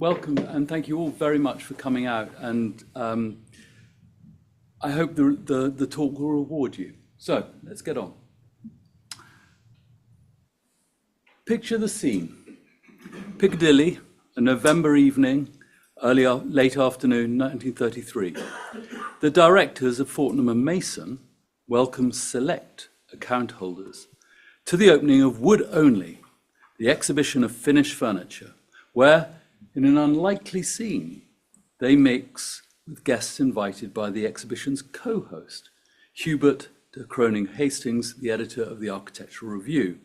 Welcome, and thank you all very much for coming out. And I hope the talk will reward you. So let's get on. Picture the scene. Piccadilly, a November evening, late afternoon, 1933. The directors of Fortnum Mason welcome select account holders to the opening of Wood Only, the exhibition of Finnish furniture, where, in an unlikely scene, they mix with guests invited by the exhibition's co-host, Herbert de Kroning-Hastings, the editor of the Architectural Review.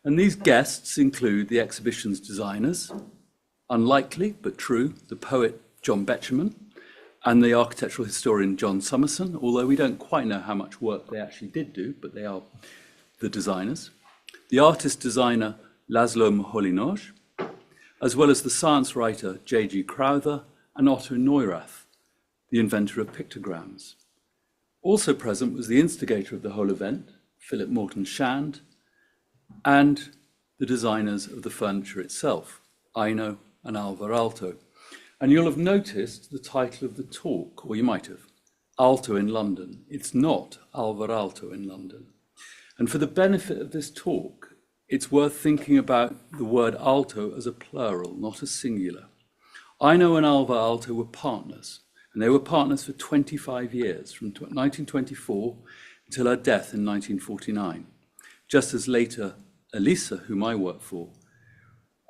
And these guests include the exhibition's designers, unlikely but true, the poet John Betjeman, and the architectural historian John Summerson, although we don't quite know how much work they actually did do, but they are the designers. The artist-designer Laszló Moholy-Nagy, as well as the science writer J.G. Crowther and Otto Neurath, the inventor of pictograms. Also present was the instigator of the whole event, Philip Morton-Shand, and the designers of the furniture itself, Aino and Alvar Aalto. And you'll have noticed the title of the talk, or you might have, Aalto in London. It's not Alvar Aalto in London. And for the benefit of this talk, it's worth thinking about the word Aalto as a plural, not a singular. Aino and Alvar Aalto were partners, and they were partners for 25 years, from 1924 until her death in 1949. Just as later, Elissa, whom I work for,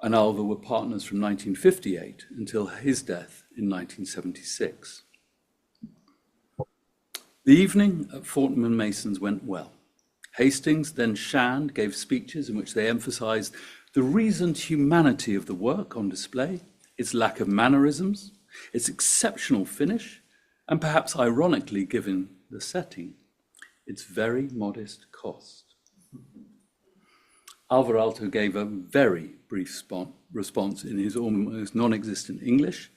and Alvar were partners from 1958 until his death in 1976. The evening at Fortnum Mason's went well. Hastings, then Shand, gave speeches in which they emphasized the reasoned humanity of the work on display, its lack of mannerisms, its exceptional finish, and perhaps ironically given the setting, its very modest cost. Alvar Aalto gave a very brief response in his almost non-existent English,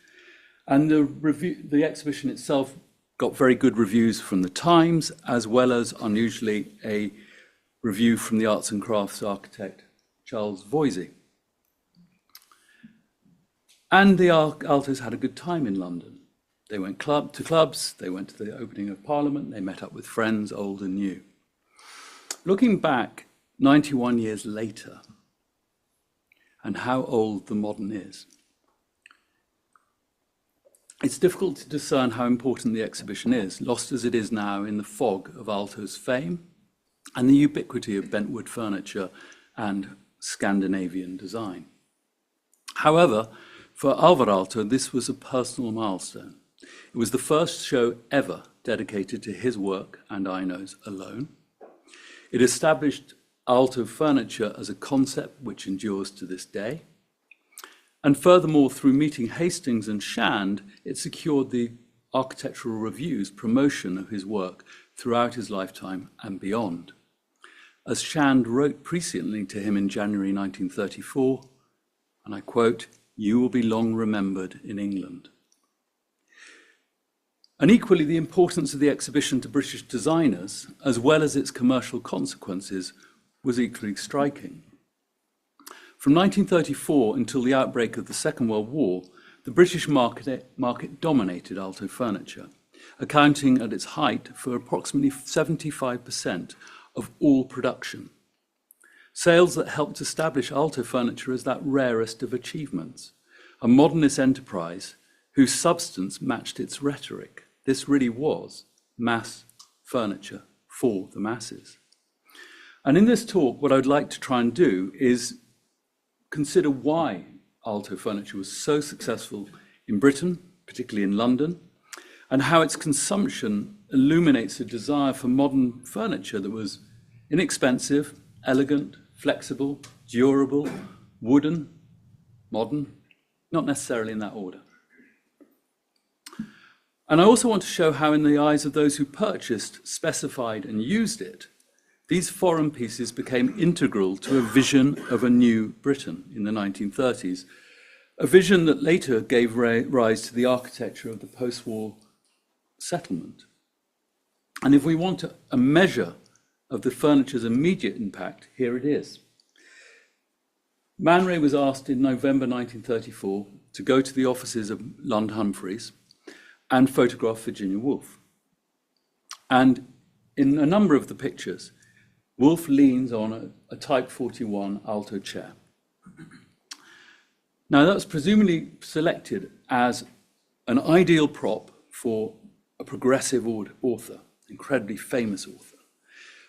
and the exhibition itself got very good reviews from the Times, as well as, unusually, a review from the arts and crafts architect Charles Voysey. And the Aaltos had a good time in London. They went to clubs, they went to the opening of Parliament, they met up with friends, old and new. Looking back 91 years later, and how old the modern is, it's difficult to discern how important the exhibition is, lost as it is now in the fog of Aalto's fame and the ubiquity of bentwood furniture and Scandinavian design. However, for Alvar Aalto, this was a personal milestone. It was the first show ever dedicated to his work and Aino's alone. It established Aalto furniture as a concept which endures to this day. And furthermore, through meeting Hastings and Shand, it secured the Architectural Review's promotion of his work throughout his lifetime and beyond. As Shand wrote presciently to him in January 1934, and I quote, "You will be long remembered in England." And equally, the importance of the exhibition to British designers, as well as its commercial consequences, was equally striking. From 1934 until the outbreak of the Second World War, the British market dominated Aalto furniture, accounting at its height for approximately 75% of all production. Sales that helped establish Aalto furniture as that rarest of achievements, a modernist enterprise whose substance matched its rhetoric. This really was mass furniture for the masses. And in this talk, what I'd like to try and do is consider why Aalto furniture was so successful in Britain, particularly in London, and how its consumption illuminates a desire for modern furniture that was inexpensive, elegant, flexible, durable, wooden, modern, not necessarily in that order. And I also want to show how, in the eyes of those who purchased, specified, and used it, these foreign pieces became integral to a vision of a new Britain in the 1930s, a vision that later gave rise to the architecture of the post-war settlement. And if we want a measure of the furniture's immediate impact, here it is. Man Ray was asked in November 1934 to go to the offices of Lund Humphreys and photograph Virginia Woolf. And in a number of the pictures, Woolf leans on a Type 41 Aalto chair. Now, that was presumably selected as an ideal prop for a progressive author, incredibly famous author.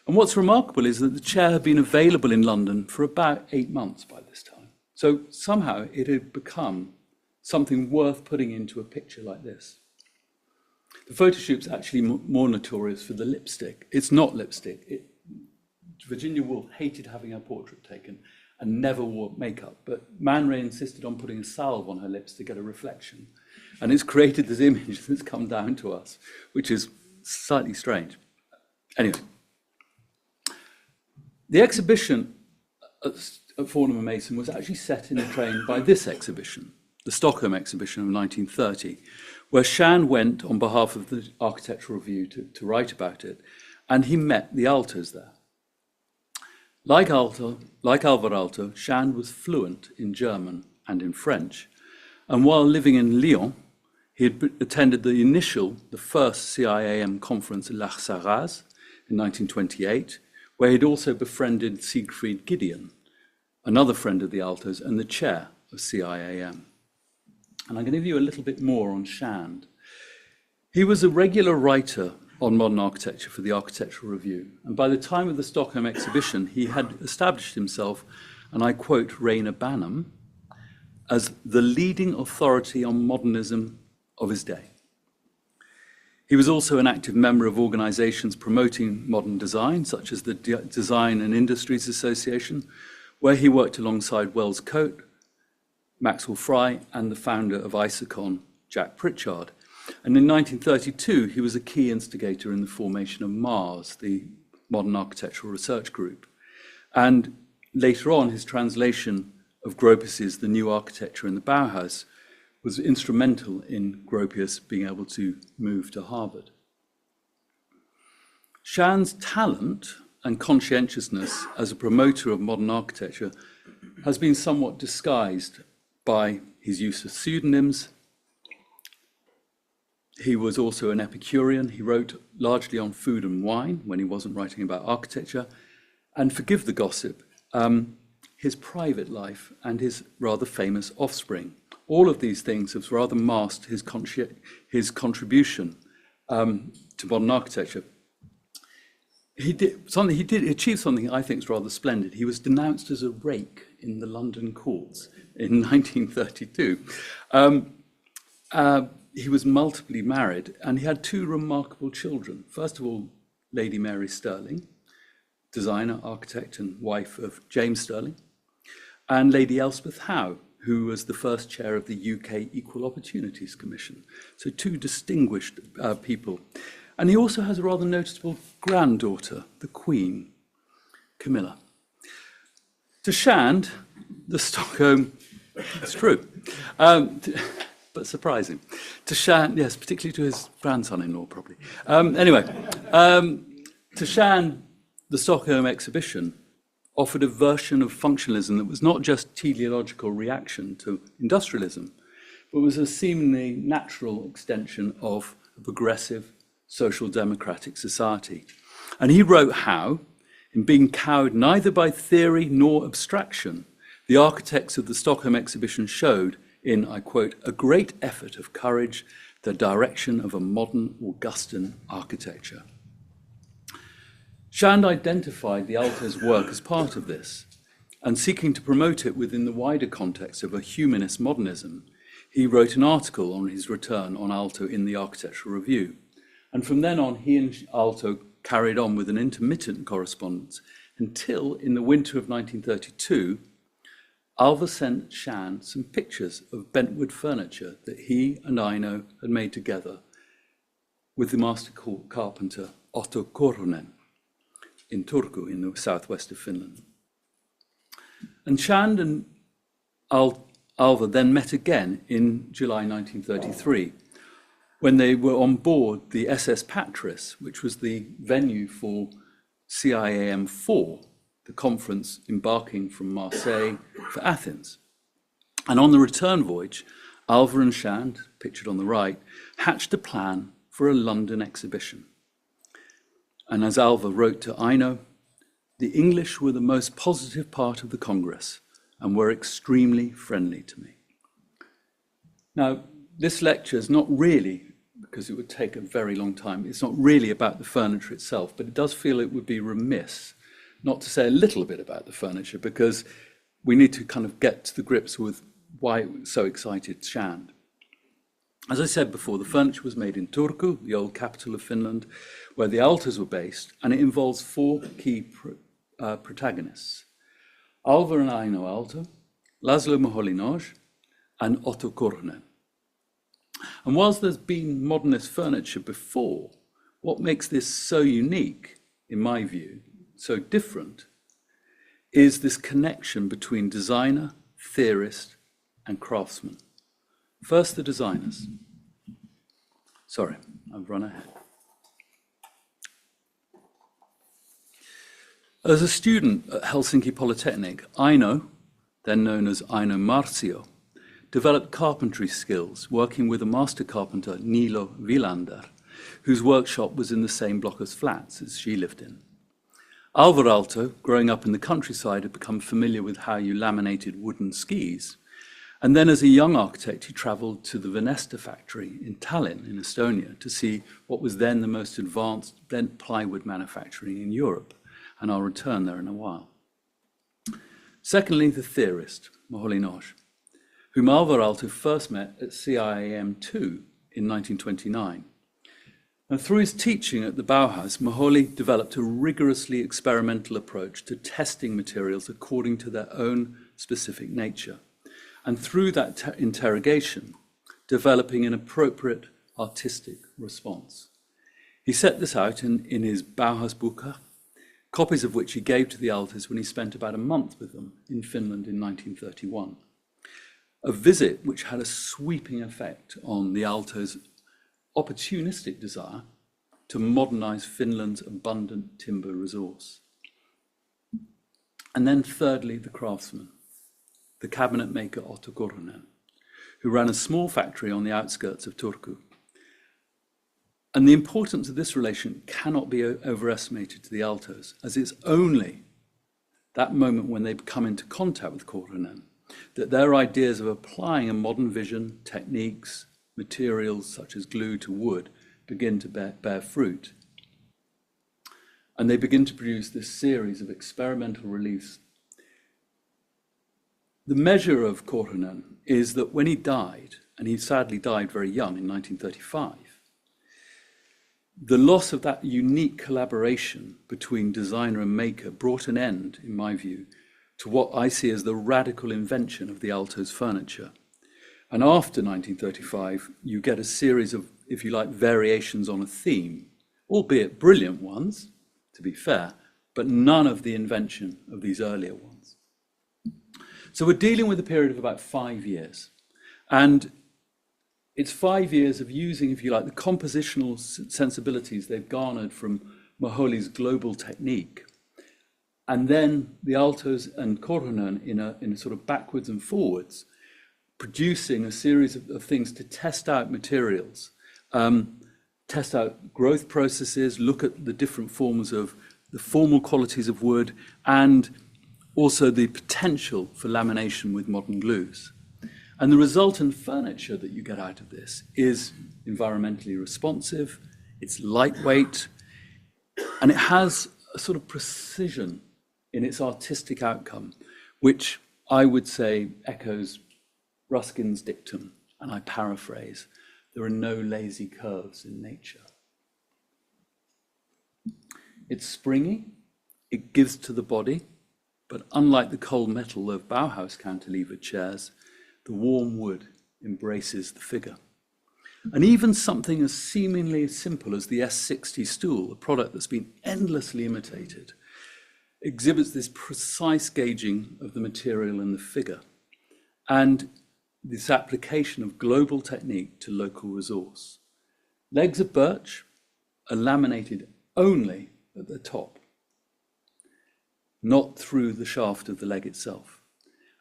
And what's remarkable is that the chair had been available in London for about 8 months by this time. So somehow it had become something worth putting into a picture like this. The photo shoot's actually more notorious for the lipstick. It's not lipstick. Virginia Woolf hated having her portrait taken and never wore makeup, but Man Ray insisted on putting a salve on her lips to get a reflection. And it's created this image that's come down to us, which is slightly strange. Anyway, the exhibition at Fortnum Mason was actually set in a train by this exhibition, the Stockholm exhibition of 1930, where Shand went on behalf of the Architectural Review to write about it, and he met the Aaltos there. Like Alvar Aalto, Shand was fluent in German and in French, and while living in Lyon, he had attended the first CIAM conference at La Sarraz in 1928, where he'd also befriended Siegfried Gideon, another friend of the Aaltos and the chair of CIAM. And I'm going to give you a little bit more on Shand. He was a regular writer on modern architecture for the Architectural Review. And by the time of the Stockholm exhibition, he had established himself, and I quote Rainer Banham, as the leading authority on modernism of his day. He was also an active member of organizations promoting modern design, such as the Design and Industries Association, where he worked alongside Wells Coate, Maxwell Fry, and the founder of Isocon, Jack Pritchard. And in 1932, he was a key instigator in the formation of MARS, the Modern Architectural Research Group. And later on, his translation of Gropius's The New Architecture in the Bauhaus was instrumental in Gropius being able to move to Harvard. Shand's talent and conscientiousness as a promoter of modern architecture has been somewhat disguised by his use of pseudonyms. He was also an Epicurean. He wrote largely on food and wine when he wasn't writing about architecture. And forgive the gossip, his private life and his rather famous offspring. All of these things have rather masked his contribution to modern architecture. He achieved something I think is rather splendid. He was denounced as a rake in the London courts in 1932. He was multiply married, and he had 2 remarkable children. First of all, Lady Mary Stirling, designer, architect, and wife of James Stirling, and Lady Elspeth Howe, who was the first chair of the UK Equal Opportunities Commission. So 2 distinguished people. And he also has a rather noticeable granddaughter, the Queen, Camilla. To Shand, the Stockholm, it's true, but surprising. To Shand, yes, particularly to his grandson-in-law, probably. To Shand, the Stockholm exhibition offered a version of functionalism that was not just teleological reaction to industrialism, but was a seemingly natural extension of a progressive social democratic society. And he wrote how, in being cowed neither by theory nor abstraction, the architects of the Stockholm exhibition showed in, I quote, a great effort of courage, the direction of a modern Augustan architecture. Shand identified the Aalto's work as part of this, and seeking to promote it within the wider context of a humanist modernism, he wrote an article on his return on Aalto in the Architectural Review. And from then on, he and Aalto carried on with an intermittent correspondence until, in the winter of 1932, Alvar sent Shand some pictures of bentwood furniture that he and Aino had made together with the master carpenter Otto Korhonen in Turku in the southwest of Finland. And Shand and Alvar then met again in July 1933, when they were on board the SS Patris, which was the venue for CIAM4, the conference embarking from Marseille for Athens. And on the return voyage, Alvar and Shand, pictured on the right, hatched a plan for a London exhibition. And as Alvar wrote to Aino, the English were the most positive part of the Congress and were extremely friendly to me. Now, this lecture is not really, because it would take a very long time, it's not really about the furniture itself, but it does feel it would be remiss not to say a little bit about the furniture, because we need to kind of get to the grips with why it so excited Shand. As I said before, the furniture was made in Turku, the old capital of Finland, where the Aaltos were based, and it involves four key protagonists: Alvar and Aino Aalto, Laszló Moholy-Nagy, and Otto Korhonen. And whilst there's been modernist furniture before, what makes this so unique, in my view, so different, is this connection between designer, theorist, and craftsman. First, the designers. Sorry, I've run ahead. As a student at Helsinki Polytechnic, Aino, then known as Aino Marcio, developed carpentry skills working with a master carpenter, Niilo Vilander, whose workshop was in the same block as flats as she lived in. Alvar Aalto, growing up in the countryside, had become familiar with how you laminated wooden skis. And then as a young architect, he travelled to the Venesta factory in Tallinn in Estonia to see what was then the most advanced bent plywood manufacturing in Europe. And I'll return there in a while. Secondly, the theorist, Moholy-Nagy, whom Alvar Aalto first met at CIAM2 in 1929. And through his teaching at the Bauhaus, Moholy developed a rigorously experimental approach to testing materials according to their own specific nature. And through that interrogation, developing an appropriate artistic response. He set this out in his Bauhausbücher, copies of which he gave to the Aaltos when he spent about a month with them in Finland in 1931. A visit which had a sweeping effect on the Aaltos' opportunistic desire to modernize Finland's abundant timber resource. And then thirdly, the craftsman, the cabinet maker Otto Korhonen, who ran a small factory on the outskirts of Turku. And the importance of this relation cannot be overestimated to the Aaltos, as it's only that moment when they come into contact with Korhonen that their ideas of applying a modern vision, techniques, materials such as glue to wood begin to bear fruit. And they begin to produce this series of experimental reliefs. The measure of Korhonen is that when he died, and he sadly died very young in 1935, the loss of that unique collaboration between designer and maker brought an end, in my view, to what I see as the radical invention of the Aaltos furniture. And after 1935, you get a series of, if you like, variations on a theme, albeit brilliant ones, to be fair, but none of the invention of these earlier ones. So we're dealing with a period of about 5 years. And it's 5 years of using, if you like, the compositional sensibilities they've garnered from Moholy's global technique. And then the Aaltos and Korhonen in a sort of backwards and forwards, producing a series of things to test out materials, test out growth processes, look at the different forms of the formal qualities of wood, and also the potential for lamination with modern glues. And the resultant furniture that you get out of this is environmentally responsive, it's lightweight, and it has a sort of precision in its artistic outcome, which I would say echoes Ruskin's dictum, and I paraphrase, there are no lazy curves in nature. It's springy, it gives to the body, but unlike the cold metal of Bauhaus cantilever chairs, the warm wood embraces the figure. And even something as seemingly simple as the S60 stool, a product that's been endlessly imitated, exhibits this precise gauging of the material and the figure, and this application of global technique to local resource. Legs of birch are laminated only at the top, not through the shaft of the leg itself.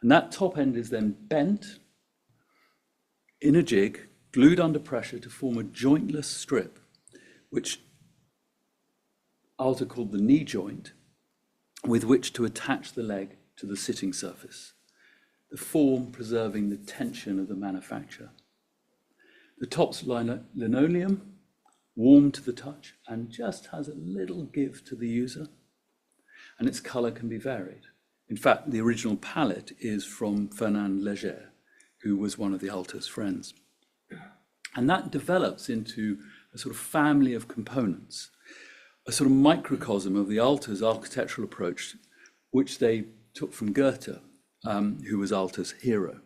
And that top end is then bent in a jig, glued under pressure to form a jointless strip, which Aalto called the knee joint, with which to attach the leg to the sitting surface, the form preserving the tension of the manufacture. The top's linoleum, warm to the touch, and just has a little give to the user, and its color can be varied. In fact, the original palette is from Fernand Léger, who was one of the Aalto's friends. And that develops into a sort of family of components, a sort of microcosm of the Aalto's architectural approach, which they took from Goethe, who was Aalto's hero,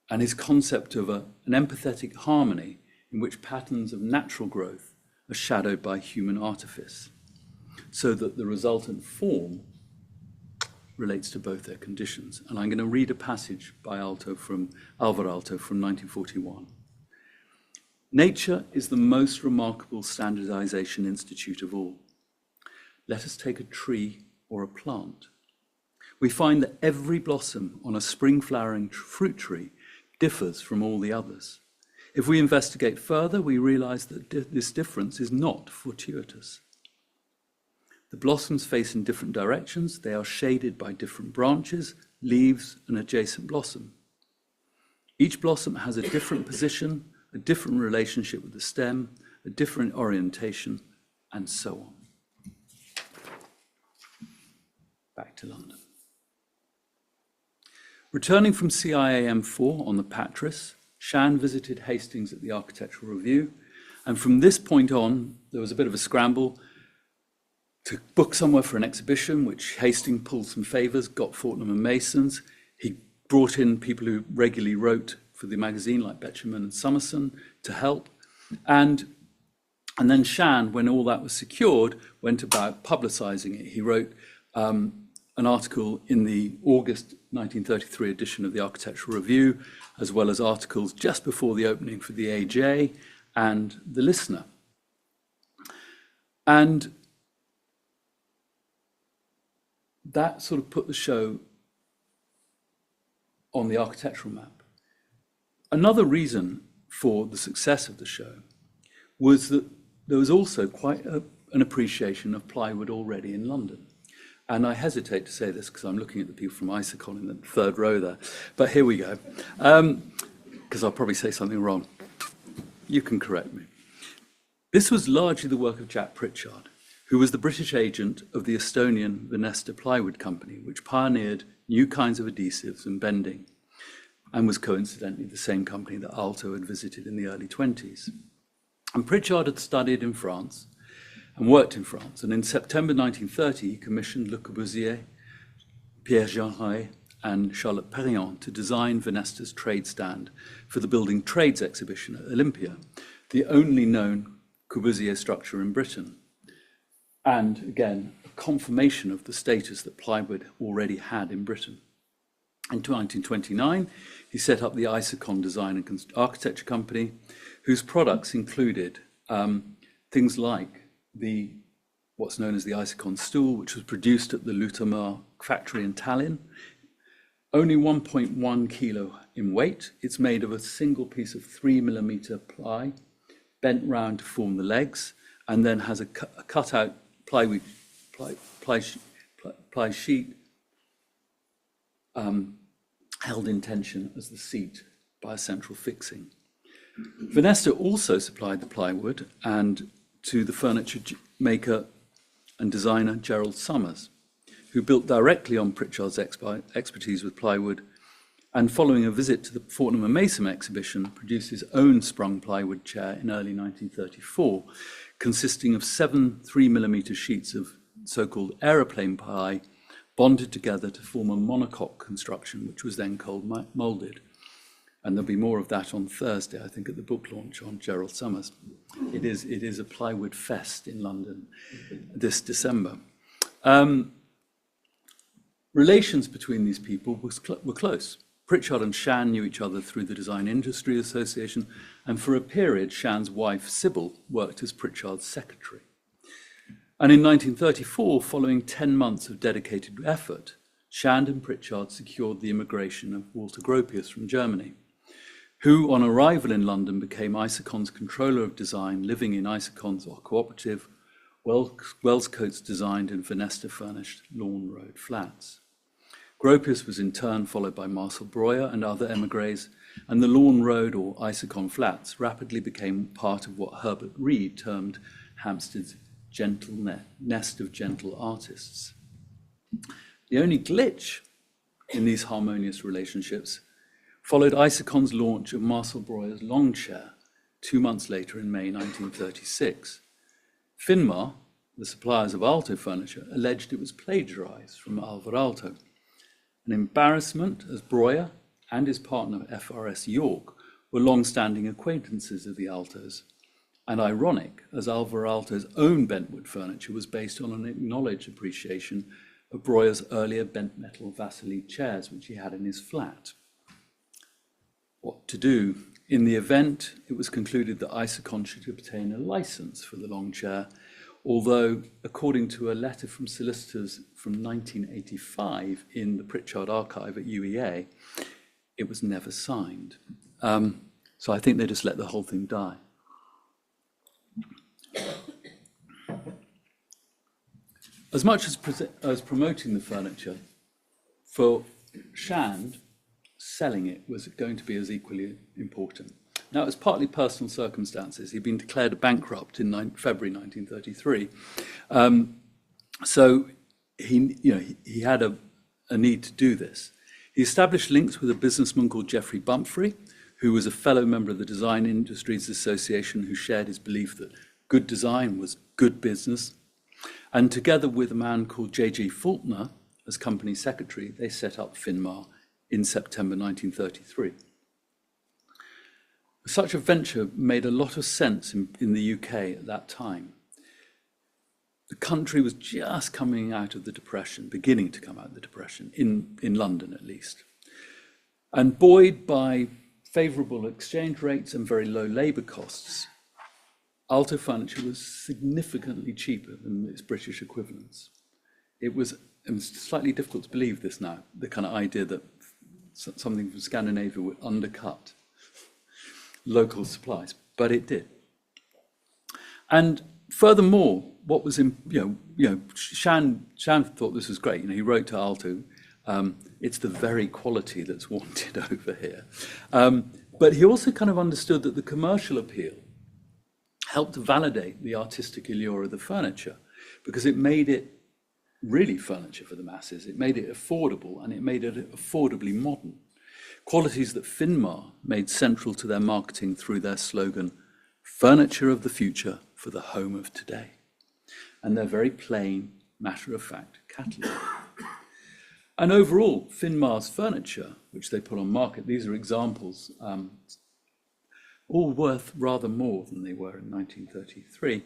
and his concept of an empathetic harmony in which patterns of natural growth are shadowed by human artifice, so that the resultant form relates to both their conditions. And I'm going to read a passage by Alvar Aalto from 1941. Nature is the most remarkable standardization institute of all. Let us take a tree or a plant. We find that every blossom on a spring-flowering fruit tree differs from all the others. If we investigate further, we realize that this difference is not fortuitous. The blossoms face in different directions. They are shaded by different branches, leaves, and adjacent blossom. Each blossom has a different position, a different relationship with the stem, a different orientation, and so on. Back to London. Returning from CIAM4 on the Patras, Shand visited Hastings at the Architectural Review, and from this point on, there was a bit of a scramble to book somewhere for an exhibition, which Hastings pulled some favours, got Fortnum and Mason's. He brought in people who regularly wrote for the magazine, like Betjeman and Summerson, to help. And then Shand, when all that was secured, went about publicising it. He wrote an article in the August 1933 edition of the Architectural Review, as well as articles just before the opening for the AJ and the Listener. And that sort of put the show on the architectural map. Another reason for the success of the show was that there was also quite an appreciation of plywood already in London. And I hesitate to say this because I'm looking at the people from Isocon in the third row there, but here we go, because I'll probably say something wrong. You can correct me. This was largely the work of Jack Pritchard, who was the British agent of the Estonian Venesta Plywood Company, which pioneered new kinds of adhesives and bending, and was coincidentally the same company that Aalto had visited in the early 20s. And Pritchard had studied in France and worked in France, and in September 1930, he commissioned Le Corbusier, Pierre Jeanret, and Charlotte Perriand to design Venesta's trade stand for the Building Trades exhibition at Olympia, the only known Corbusier structure in Britain. And again, a confirmation of the status that plywood already had in Britain. In 1929, he set up the Isocon Design and Architecture Company, whose products included things like what's known as the Isocon stool, which was produced at the Lutamar factory in Tallinn. Only 1.1 kilo in weight. It's made of a single piece of 3mm ply, bent round to form the legs, and then has a cut-out ply sheet held in tension as the seat by a central fixing. Venesta also supplied the plywood and to the furniture maker and designer Gerald Summers, who built directly on Pritchard's expertise with plywood, and following a visit to the Fortnum and Mason exhibition, produced his own sprung plywood chair in early 1934, consisting of 7 3mm sheets of so-called aeroplane ply bonded together to form a monocoque construction, which was then cold molded. And there'll be more of that on Thursday, I think, at the book launch on Gerald Summers. It is a plywood fest in London this December. Relations between these people were close. Pritchard and Shand knew each other through the Design Industry Association, and for a period, Shand's wife, Sybil, worked as Pritchard's secretary. And in 1934, following 10 months of dedicated effort, Shand and Pritchard secured the immigration of Walter Gropius from Germany, who on arrival in London became Isocon's controller of design, living in Isocon's cooperative, Wellscoats designed and Venesta furnished Lawn Road flats. Gropius was in turn followed by Marcel Breuer and other emigres, and the Lawn Road or Isocon flats rapidly became part of what Herbert Reed termed Hampstead's gentle nest of gentle artists. The only glitch in these harmonious relationships followed Isocon's launch of Marcel Breuer's long chair 2 months later in May 1936. Finmar, the suppliers of Aalto furniture, alleged it was plagiarized from Alvar Aalto, an embarrassment as Breuer and his partner FRS York were long-standing acquaintances of the Aaltos, and ironic as Alvar Aalto's own bentwood furniture was based on an acknowledged appreciation of Breuer's earlier bent metal Vasily chairs, which he had in his flat. What to do? In the event, it was concluded that Isocon should obtain a license for the long chair, although, according to a letter from solicitors from 1985 in the Pritchard archive at UEA, it was never signed. So I think they just let the whole thing die. As much as promoting the furniture, for Shand, selling it was going to be as equally important. Now, it was partly personal circumstances. He'd been declared bankrupt in February 1933. So he had a need to do this. He established links with a businessman called Geoffrey Bumphrey, who was a fellow member of the Design Industries Association, who shared his belief that good design was good business. And together with a man called J.G. Faulkner as company secretary, they set up Finmar in September 1933. Such a venture made a lot of sense in the UK at that time. The country was just coming out of the Depression, beginning to come out of the Depression, in London at least. And buoyed by favourable exchange rates and very low labour costs, Aalto furniture was significantly cheaper than its British equivalents. It was slightly difficult to believe this now, the kind of idea that something from Scandinavia would undercut local supplies, but it did. And furthermore, what was in, Shand thought this was great. He wrote to Aalto, it's the very quality that's wanted over here. But he also kind of understood that the commercial appeal helped to validate the artistic allure of the furniture, because it made it really furniture for the masses. It made it affordable, and it made it affordably modern. Qualities that Finmar made central to their marketing through their slogan, "Furniture of the future for the home of today," and their very plain, matter-of-fact catalogue. And overall, Finmar's furniture, which they put on market, these are examples, all worth rather more than they were in 1933,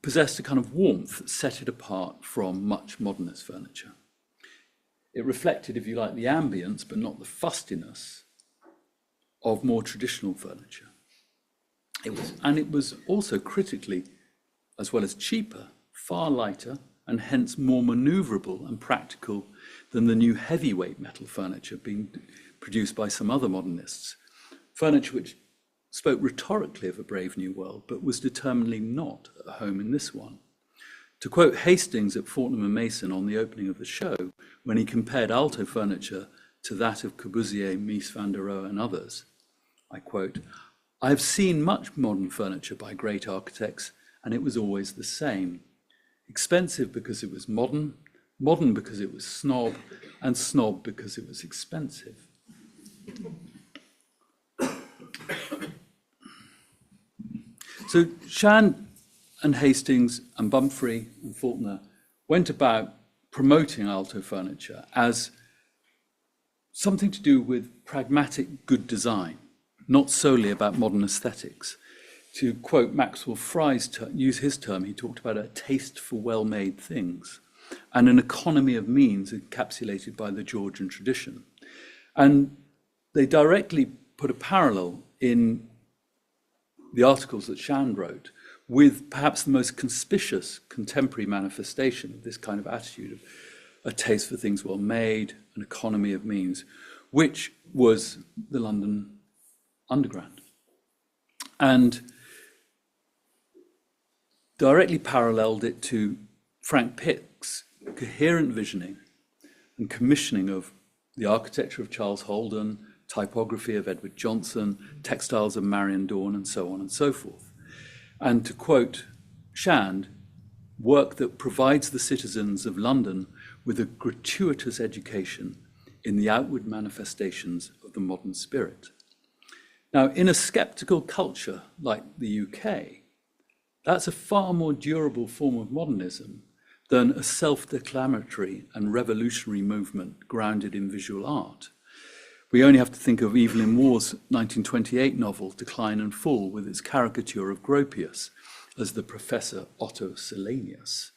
possessed a kind of warmth that set it apart from much modernist furniture. It reflected, if you like, the ambience, but not the fustiness of more traditional furniture. It was also critically, as well as cheaper, far lighter, and hence more maneuverable and practical than the new heavyweight metal furniture being produced by some other modernists. Furniture which spoke rhetorically of a brave new world, but was determinedly not at home in this one. To quote Hastings at Fortnum Mason on the opening of the show, when he compared Aalto furniture to that of Corbusier, Mies van der Rohe and others, I quote, "I have seen much modern furniture by great architects, and it was always the same. Expensive because it was modern, modern because it was snob, and snob because it was expensive." So Shand and Hastings and Bumphrey and Faulkner went about promoting Aalto furniture as something to do with pragmatic good design, not solely about modern aesthetics. To quote Maxwell Fry's use his term, he talked about a taste for well-made things and an economy of means encapsulated by the Georgian tradition. And they directly put a parallel in the articles that Shand wrote with perhaps the most conspicuous contemporary manifestation of this kind of attitude of a taste for things well made, an economy of means, which was the London Underground. And directly paralleled it to Frank Pick's coherent visioning and commissioning of the architecture of Charles Holden, typography of Edward Johnson, textiles of Marion Dawn, and so on and so forth. And to quote Shand, work that provides the citizens of London with a gratuitous education in the outward manifestations of the modern spirit. Now, in a skeptical culture like the UK, that's a far more durable form of modernism than a self-declamatory and revolutionary movement grounded in visual art. We only have to think of Evelyn Waugh's 1928 novel, Decline and Fall, with its caricature of Gropius as the Professor Otto Silenius,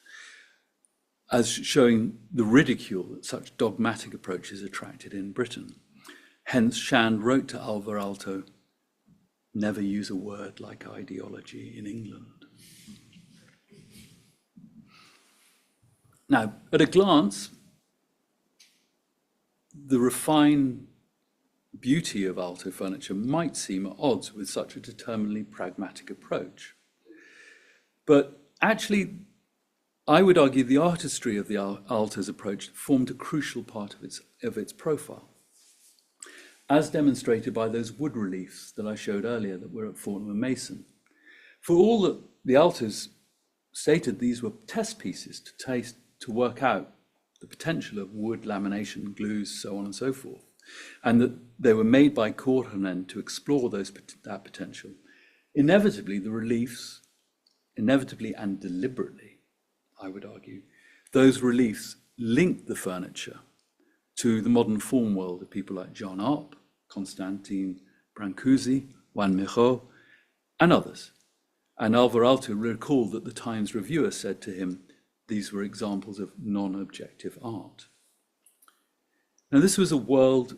as showing the ridicule that such dogmatic approaches attracted in Britain. Hence, Shand wrote to Alvar Aalto, "Never use a word like ideology in England." Now, at a glance, the refined beauty of Aalto furniture might seem at odds with such a determinedly pragmatic approach. But actually, I would argue the artistry of the Aalto's approach formed a crucial part of its profile, as demonstrated by those wood reliefs that I showed earlier that were at Fortnum Mason. For all that the Aaltos stated these were test pieces to work out the potential of wood, lamination, glues, so on and so forth, and that they were made by Korhonen to explore that potential. Inevitably, the reliefs, inevitably and deliberately, I would argue, those reliefs linked the furniture to the modern form world of people like John Arp, Constantine Brancusi, Juan Miró, and others. And Alvar Aalto recalled that the Times reviewer said to him, these were examples of non-objective art. Now, this was a world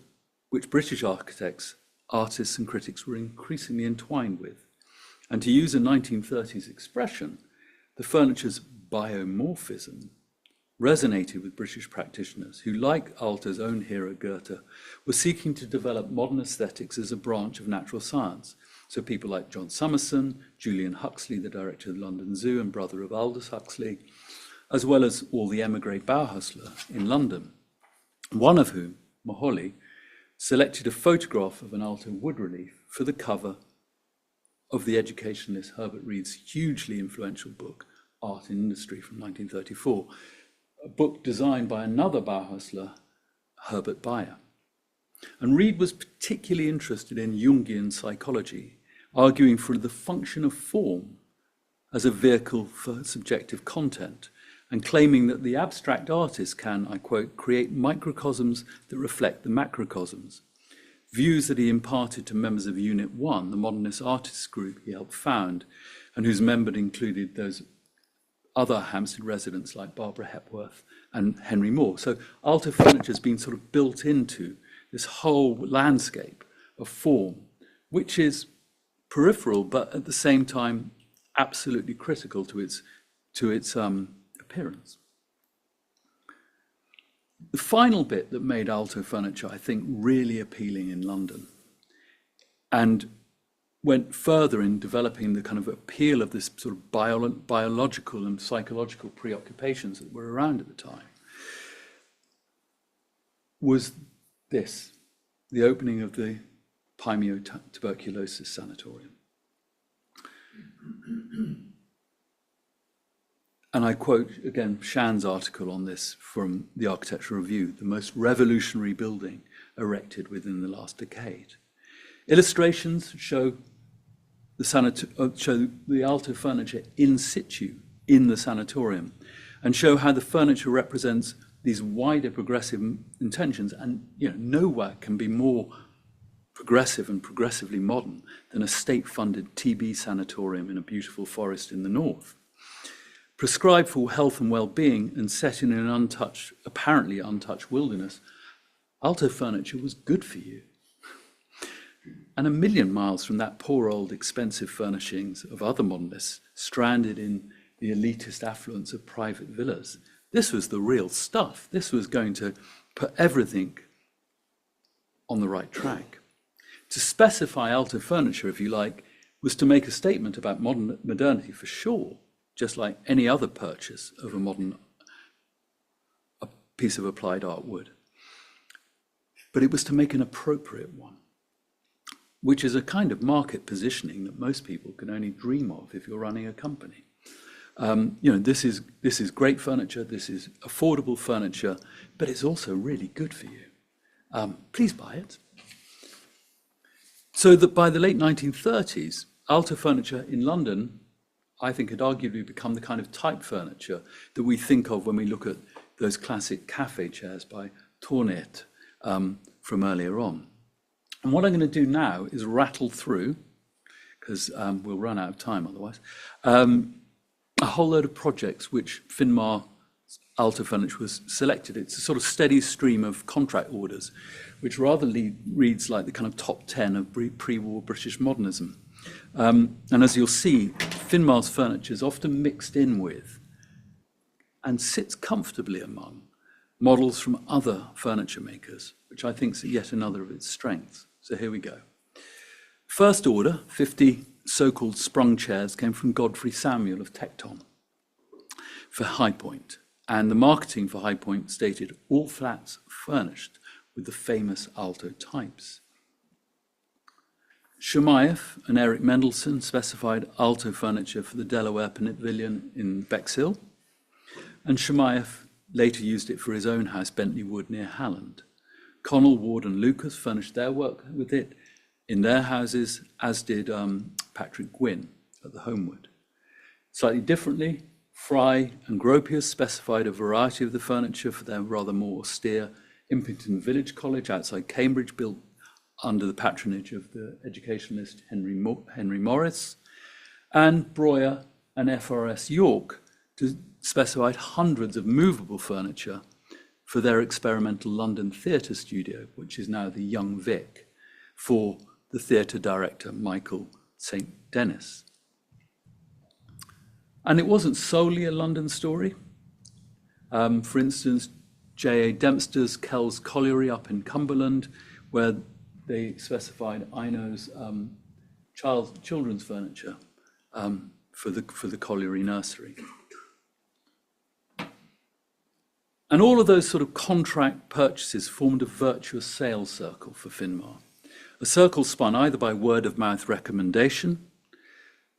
which British architects, artists, and critics were increasingly entwined with. And to use a 1930s expression, the furniture's biomorphism resonated with British practitioners who, like Aalto's own hero Goethe, were seeking to develop modern aesthetics as a branch of natural science. So people like John Summerson, Julian Huxley, the director of the London Zoo and brother of Aldous Huxley, as well as all the émigré Bauhausler in London, one of whom, Moholy, selected a photograph of an Aalto wood relief for the cover of the educationalist Herbert Reed's hugely influential book, Art and Industry, from 1934, a book designed by another Bauhausler, Herbert Bayer. And Reed was particularly interested in Jungian psychology, arguing for the function of form as a vehicle for subjective content, and claiming that the abstract artist can, I quote, create microcosms that reflect the macrocosms, views that he imparted to members of Unit 1, the modernist artists group he helped found, and whose members included those other Hampstead residents like Barbara Hepworth and Henry Moore. So Aalto furniture has been sort of built into this whole landscape of form, which is peripheral, but at the same time absolutely critical to its appearance. The final bit that made Aalto furniture, I think, really appealing in London and went further in developing the kind of appeal of this sort of biological and psychological preoccupations that were around at the time, was this, the opening of the Paimio tuberculosis sanatorium. And I quote again Shand's article on this from the Architectural Review, the most revolutionary building erected within the last decade. Illustrations show the Aalto furniture in situ in the sanatorium and show how the furniture represents these wider progressive intentions, and no work can be more progressive and progressively modern than a state-funded TB sanatorium in a beautiful forest in the north. Prescribed for health and well-being and set in an apparently untouched wilderness, Aalto furniture was good for you. And a million miles from that poor old expensive furnishings of other modernists stranded in the elitist affluence of private villas, this was the real stuff. This was going to put everything on the right track. To specify Aalto furniture, if you like, was to make a statement about modernity for sure, just like any other purchase of a piece of applied art would. But it was to make an appropriate one, which is a kind of market positioning that most people can only dream of if you're running a company. This is great furniture, this is affordable furniture, but it's also really good for you. Please buy it. So that by the late 1930s, Aalto furniture in London, I think, had arguably become the kind of type furniture that we think of when we look at those classic cafe chairs by Tornet from earlier on. And what I'm going to do now is rattle through, because we'll run out of time otherwise, a whole load of projects which Finmar Aalto furniture was selected. It's a sort of steady stream of contract orders, which rather reads like the kind of top 10 of pre-war British modernism. And as you'll see, Finmar's furniture is often mixed in with and sits comfortably among models from other furniture makers, which I think is yet another of its strengths. So here we go. First order, 50 so-called sprung chairs, came from Godfrey Samuel of Tecton for Highpoint. And the marketing for Highpoint stated, all flats furnished with the famous Aalto types. Shemaev and Eric Mendelsohn specified Aalto furniture for the Delaware Pavilion in Bexhill. And Shemaev later used it for his own house, Bentley Wood, near Halland. Connell, Ward and Lucas furnished their work with it in their houses, as did Patrick Gwynn at the Homewood. Slightly differently, Fry and Gropius specified a variety of the furniture for their rather more austere Impington Village College outside Cambridge, built under the patronage of the educationalist Henry Morris. And Breuer and FRS York specified hundreds of movable furniture for their experimental London theatre studio, which is now the Young Vic, for the theatre director Michael St. Denis. And it wasn't solely a London story. For instance, J.A. Dempster's Kells Colliery up in Cumberland, where they specified Aino's children's furniture for the colliery nursery. And all of those sort of contract purchases formed a virtuous sales circle for Finmar. A circle spun either by word of mouth recommendation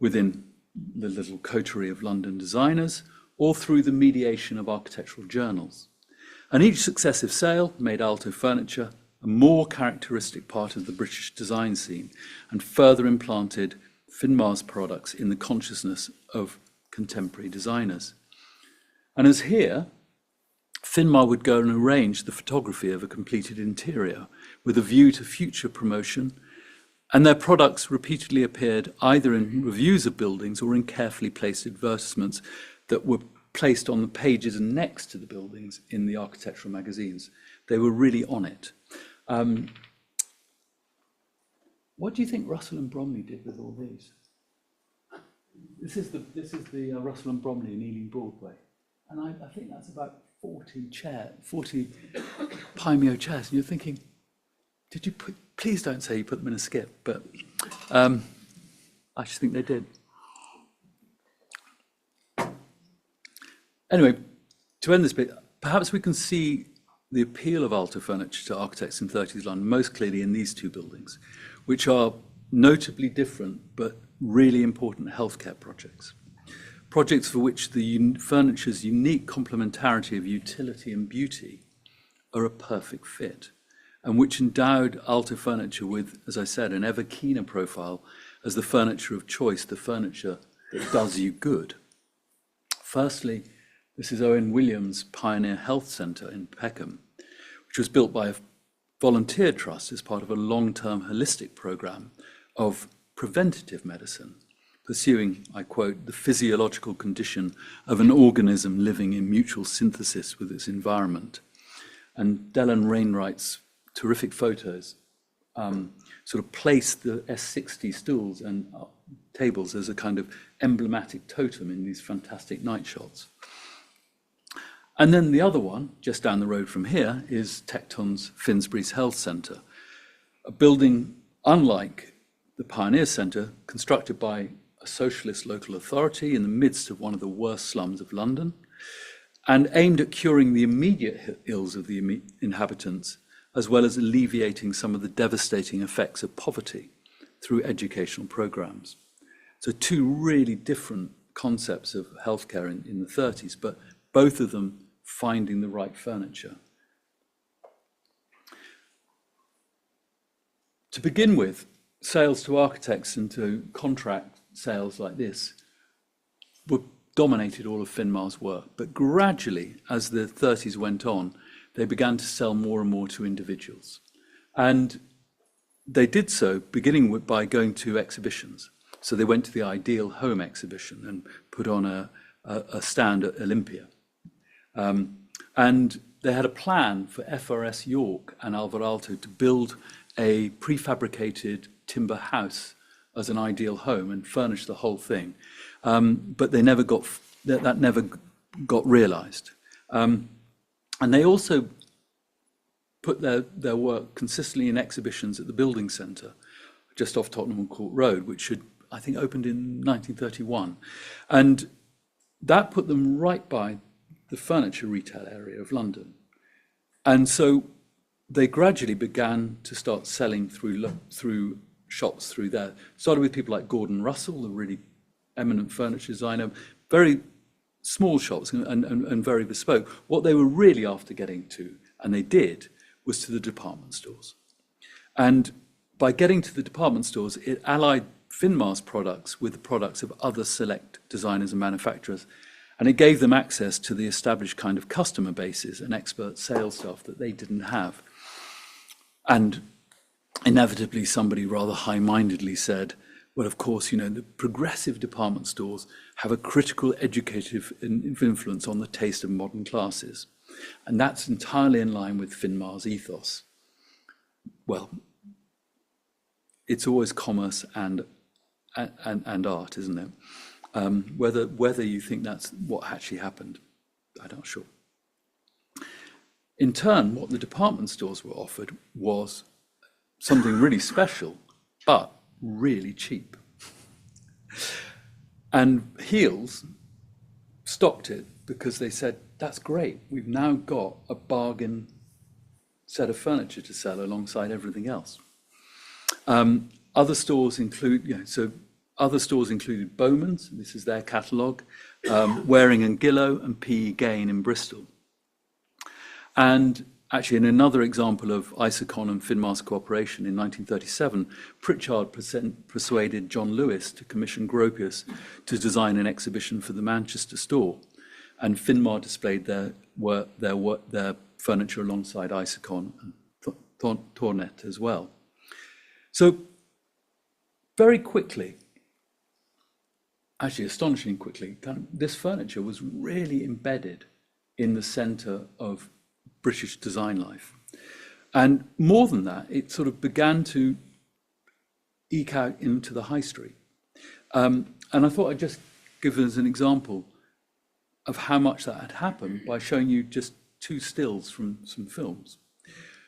within the little coterie of London designers, or through the mediation of architectural journals. And each successive sale made Aalto furniture a more characteristic part of the British design scene and further implanted Finmar's products in the consciousness of contemporary designers. And as here, Finmar would go and arrange the photography of a completed interior with a view to future promotion, and their products repeatedly appeared either in reviews of buildings or in carefully placed advertisements that were placed on the pages and next to the buildings in the architectural magazines. They were really on it. What do you think Russell and Bromley did with all these? This is the Russell and Bromley in Ealing Broadway, and I think that's about 40 Pymeo chairs, and you're thinking, did you put? Please don't say you put them in a skip, but I just think they did. Anyway, to end this bit, perhaps we can see the appeal of Aalto furniture to architects in 30s London most clearly in these two buildings, which are notably different but really important healthcare projects. Projects for which the furniture's unique complementarity of utility and beauty are a perfect fit, and which endowed Aalto furniture with, as I said, an ever keener profile as the furniture of choice, the furniture that does you good. Firstly, this is Owen Williams' Pioneer Health Centre in Peckham, which was built by a volunteer trust as part of a long-term holistic programme of preventative medicine, pursuing, I quote, the physiological condition of an organism living in mutual synthesis with its environment. And Dylan Rainwright's terrific photos sort of place the S60 stools and tables as a kind of emblematic totem in these fantastic night shots. And then the other one, just down the road from here, is Tecton's Finsbury's Health Centre, a building unlike the Pioneer Centre, constructed by a socialist local authority in the midst of one of the worst slums of London, and aimed at curing the immediate ills of the inhabitants, as well as alleviating some of the devastating effects of poverty through educational programs. So two really different concepts of healthcare in the 30s, but both of them finding the right furniture. To begin with, sales to architects and to contract sales like this were dominated all of Finmar's work, but gradually, as the 30s went on, they began to sell more and more to individuals. And they did so beginning by going to exhibitions. So they went to the Ideal Home exhibition and put on a stand at Olympia. And they had a plan for FRS York and Alvar Aalto to build a prefabricated timber house as an ideal home and furnish the whole thing. But they never got, that never got realized. And they also put their work consistently in exhibitions at the Building Centre, just off Tottenham Court Road, which had, I think, opened in 1931. And that put them right by the furniture retail area of London. And so they gradually began to start selling through shops through there. Started with people like Gordon Russell, the really eminent furniture designer, very small shops and very bespoke. What they were really after getting to, and they did, was to the department stores. And by getting to the department stores, it allied Finmar's products with the products of other select designers and manufacturers. And it gave them access to the established kind of customer bases and expert sales staff that they didn't have. And inevitably, somebody rather high-mindedly said, well, of course, you know, the progressive department stores have a critical educative influence on the taste of modern classes. And that's entirely in line with Finmar's ethos. Well, it's always commerce and art, isn't it? Whether you think that's what actually happened, I'm not sure. In turn, what the department stores were offered was something really special, but really cheap. And Heels stocked it because they said, that's great, we've now got a bargain set of furniture to sell alongside everything else. Other stores include, other stores included Bowman's, this is their catalogue, Waring and Gillow, and P.E. Gain in Bristol. And actually, in another example of Isokon and Finmar's cooperation in 1937, Pritchard persuaded John Lewis to commission Gropius to design an exhibition for the Manchester store, and Finmar displayed their furniture alongside Isokon and Tornet as well. So, very quickly, actually astonishingly quickly, this furniture was really embedded in the centre of British design life. And more than that, it sort of began to eke out into the high street. And I thought I'd just give us an example of how much that had happened by showing you just two stills from some films.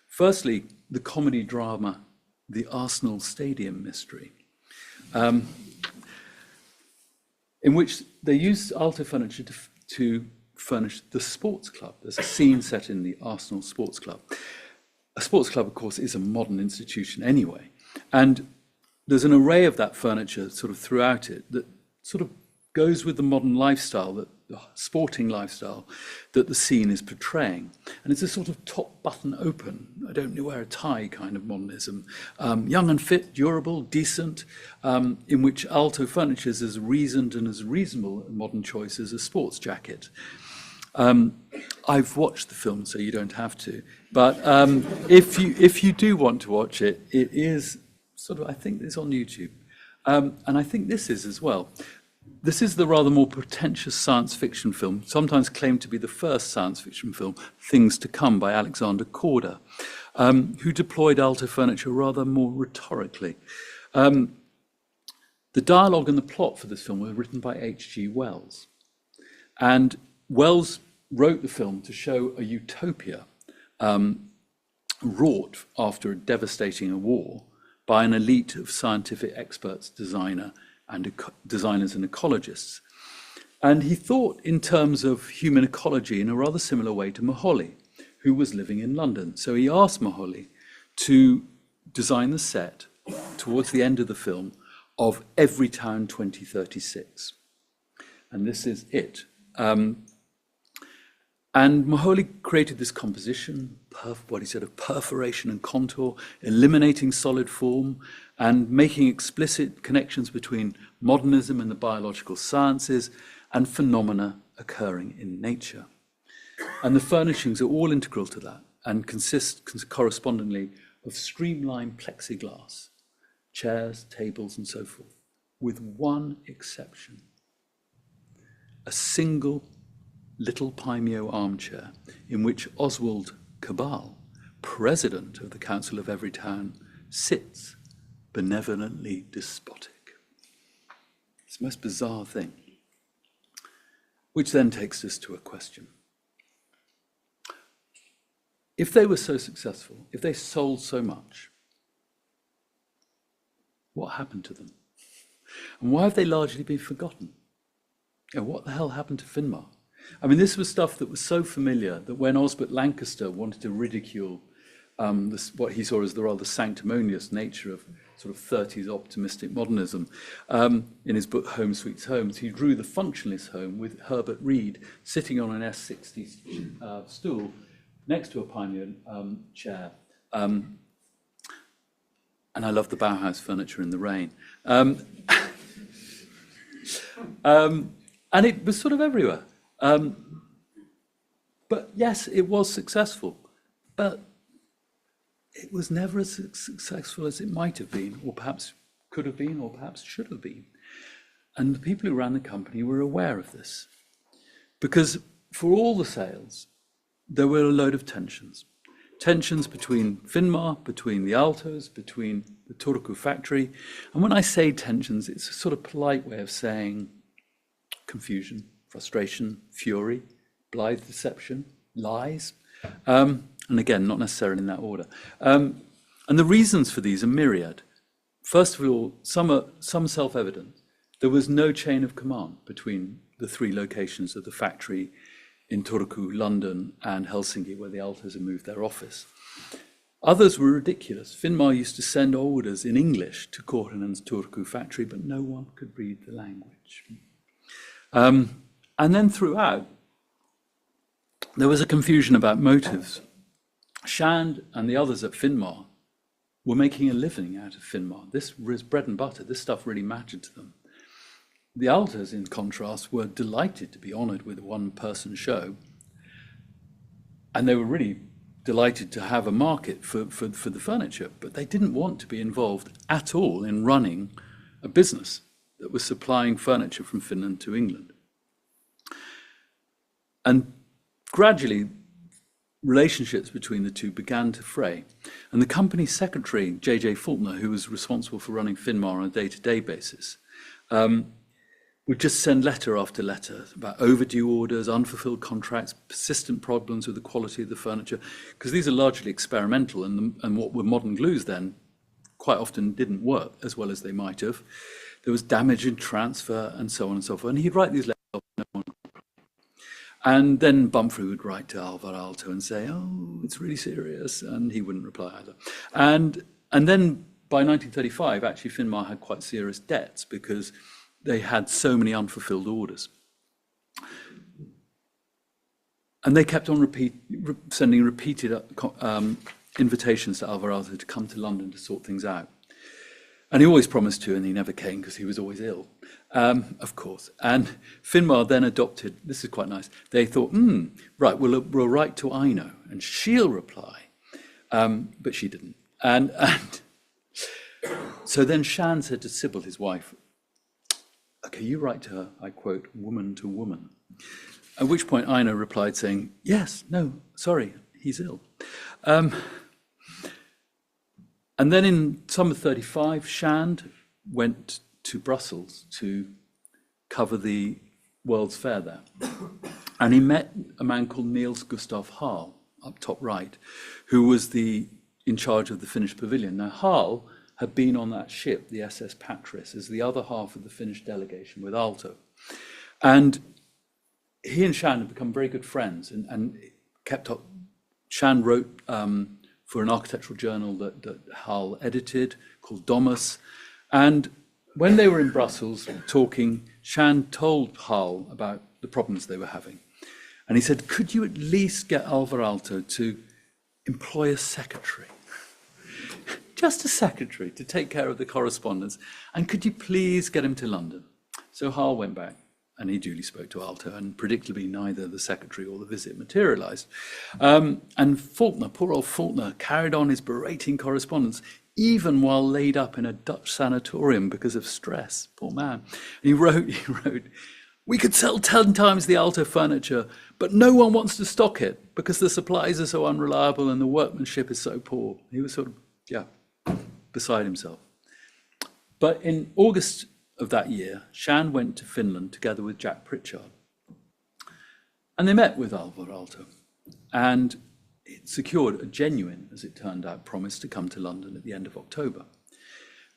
Firstly, the comedy drama, The Arsenal Stadium Mystery, in which they used Aalto furniture to furnish the sports club. There's a scene set in the Arsenal Sports Club. A sports club, of course, is a modern institution anyway. And there's an array of that furniture sort of throughout it that sort of goes with the modern lifestyle, the sporting lifestyle that the scene is portraying. And it's a sort of top button open, I don't know wear a tie kind of modernism. Young and fit, durable, decent, in which Aalto furniture is as reasoned and as reasonable a modern choice as a sports jacket. I've watched the film, so you don't have to. But if you do want to watch it, it is sort of, I think it's on YouTube. And I think this is as well. This is the rather more pretentious science fiction film, sometimes claimed to be the first science fiction film, Things to Come by Alexander Korda, who deployed Aalto furniture rather more rhetorically. The dialogue and the plot for this film were written by H.G. Wells. And Wells wrote the film to show a utopia wrought after a devastating war by an elite of scientific experts, designers and ecologists. And he thought in terms of human ecology in a rather similar way to Moholy, who was living in London. So he asked Moholy to design the set towards the end of the film of Everytown 2036. And this is it. And Moholy created this composition, what he said of perforation and contour, eliminating solid form and making explicit connections between modernism and the biological sciences and phenomena occurring in nature. And the furnishings are all integral to that and consist correspondingly of streamlined plexiglass, chairs, tables, and so forth, with one exception: a single little Paimio armchair in which Oswald Cabal, president of the Council of Everytown, sits, benevolently despotic. It's the most bizarre thing. Which then takes us to a question. If they were so successful, if they sold so much, what happened to them? And why have they largely been forgotten? You know, what the hell happened to Finmar? I mean, this was stuff that was so familiar that when Osbert Lancaster wanted to ridicule what he saw as the rather sanctimonious nature of sort of 30s optimistic modernism, in his book Home Sweet Homes, he drew the functionalist home with Herbert Reed sitting on an S60 stool next to a Pioneer chair. And I love the Bauhaus furniture in the rain. And it was sort of everywhere. But yes, it was successful, but it was never as successful as it might have been, or perhaps could have been, or perhaps should have been. And the people who ran the company were aware of this, because for all the sales, there were a load of tensions. Tensions between Finmar, between the Aaltos, between the Turku factory. And when I say tensions, it's a sort of polite way of saying confusion, frustration, fury, blithe deception, lies. And again, not necessarily in that order. And the reasons for these are myriad. First of all, some self-evident. There was no chain of command between the three locations of the factory in Turku, London, and Helsinki, where the Aaltos had moved their office. Others were ridiculous. Finmar used to send orders in English to Korhonen's Turku factory, but no one could read the language. And then throughout, there was a confusion about motives. Shand and the others at Finmar were making a living out of Finmar. This was bread and butter. This stuff really mattered to them. The Aaltos, in contrast, were delighted to be honoured with a one-person show, and they were really delighted to have a market for the furniture, but they didn't want to be involved at all in running a business that was supplying furniture from Finland to England. And gradually, relationships between the two began to fray. And the company secretary, J.J. Faulkner, who was responsible for running Finmar on a day-to-day basis, would just send letter after letter about overdue orders, unfulfilled contracts, persistent problems with the quality of the furniture, because these are largely experimental, and what were modern glues then quite often didn't work as well as they might have. There was damage in transfer and so on and so forth. And he'd write these letters off, no one. And then Bumfrey would write to Alvar Aalto and say, oh, it's really serious, and he wouldn't reply either. And then by 1935, actually, Finmar had quite serious debts because they had so many unfulfilled orders. And they kept on sending repeated invitations to Alvar Aalto to come to London to sort things out. And he always promised to, and he never came because he was always ill, of course. And Finmar then adopted, this is quite nice, they thought, right, we'll write to Aino, and she'll reply. But she didn't. And so then Shand said to Sybil, his wife, okay, you write to her, I quote, woman to woman. At which point Aino replied saying, yes, no, sorry, he's ill. And then in summer 35, Shand went to Brussels to cover the World's Fair there. And he met a man called Niels Gustav Hall, up top right, who was in charge of the Finnish pavilion. Now, Hall had been on that ship, the SS Patris, as the other half of the Finnish delegation with Aalto. And he and Shand had become very good friends and kept up. Shand wrote for an architectural journal that Hall edited called Domus. And when they were in Brussels talking, Shand told Hall about the problems they were having. And he said, could you at least get Alvar Aalto to employ a secretary? Just a secretary to take care of the correspondence. And could you please get him to London? So Hall went back and he duly spoke to Aalto, and predictably neither the secretary or the visit materialized. And Faulkner, poor old Faulkner, carried on his berating correspondence even while laid up in a Dutch sanatorium because of stress. Poor man. And he wrote, we could sell 10 times the Aalto furniture, but no one wants to stock it because the supplies are so unreliable and the workmanship is so poor. He was sort of, beside himself. But in August of that year, Shand went to Finland together with Jack Pritchard. And they met with Alvar Aalto and it secured a genuine, as it turned out, promise to come to London at the end of October,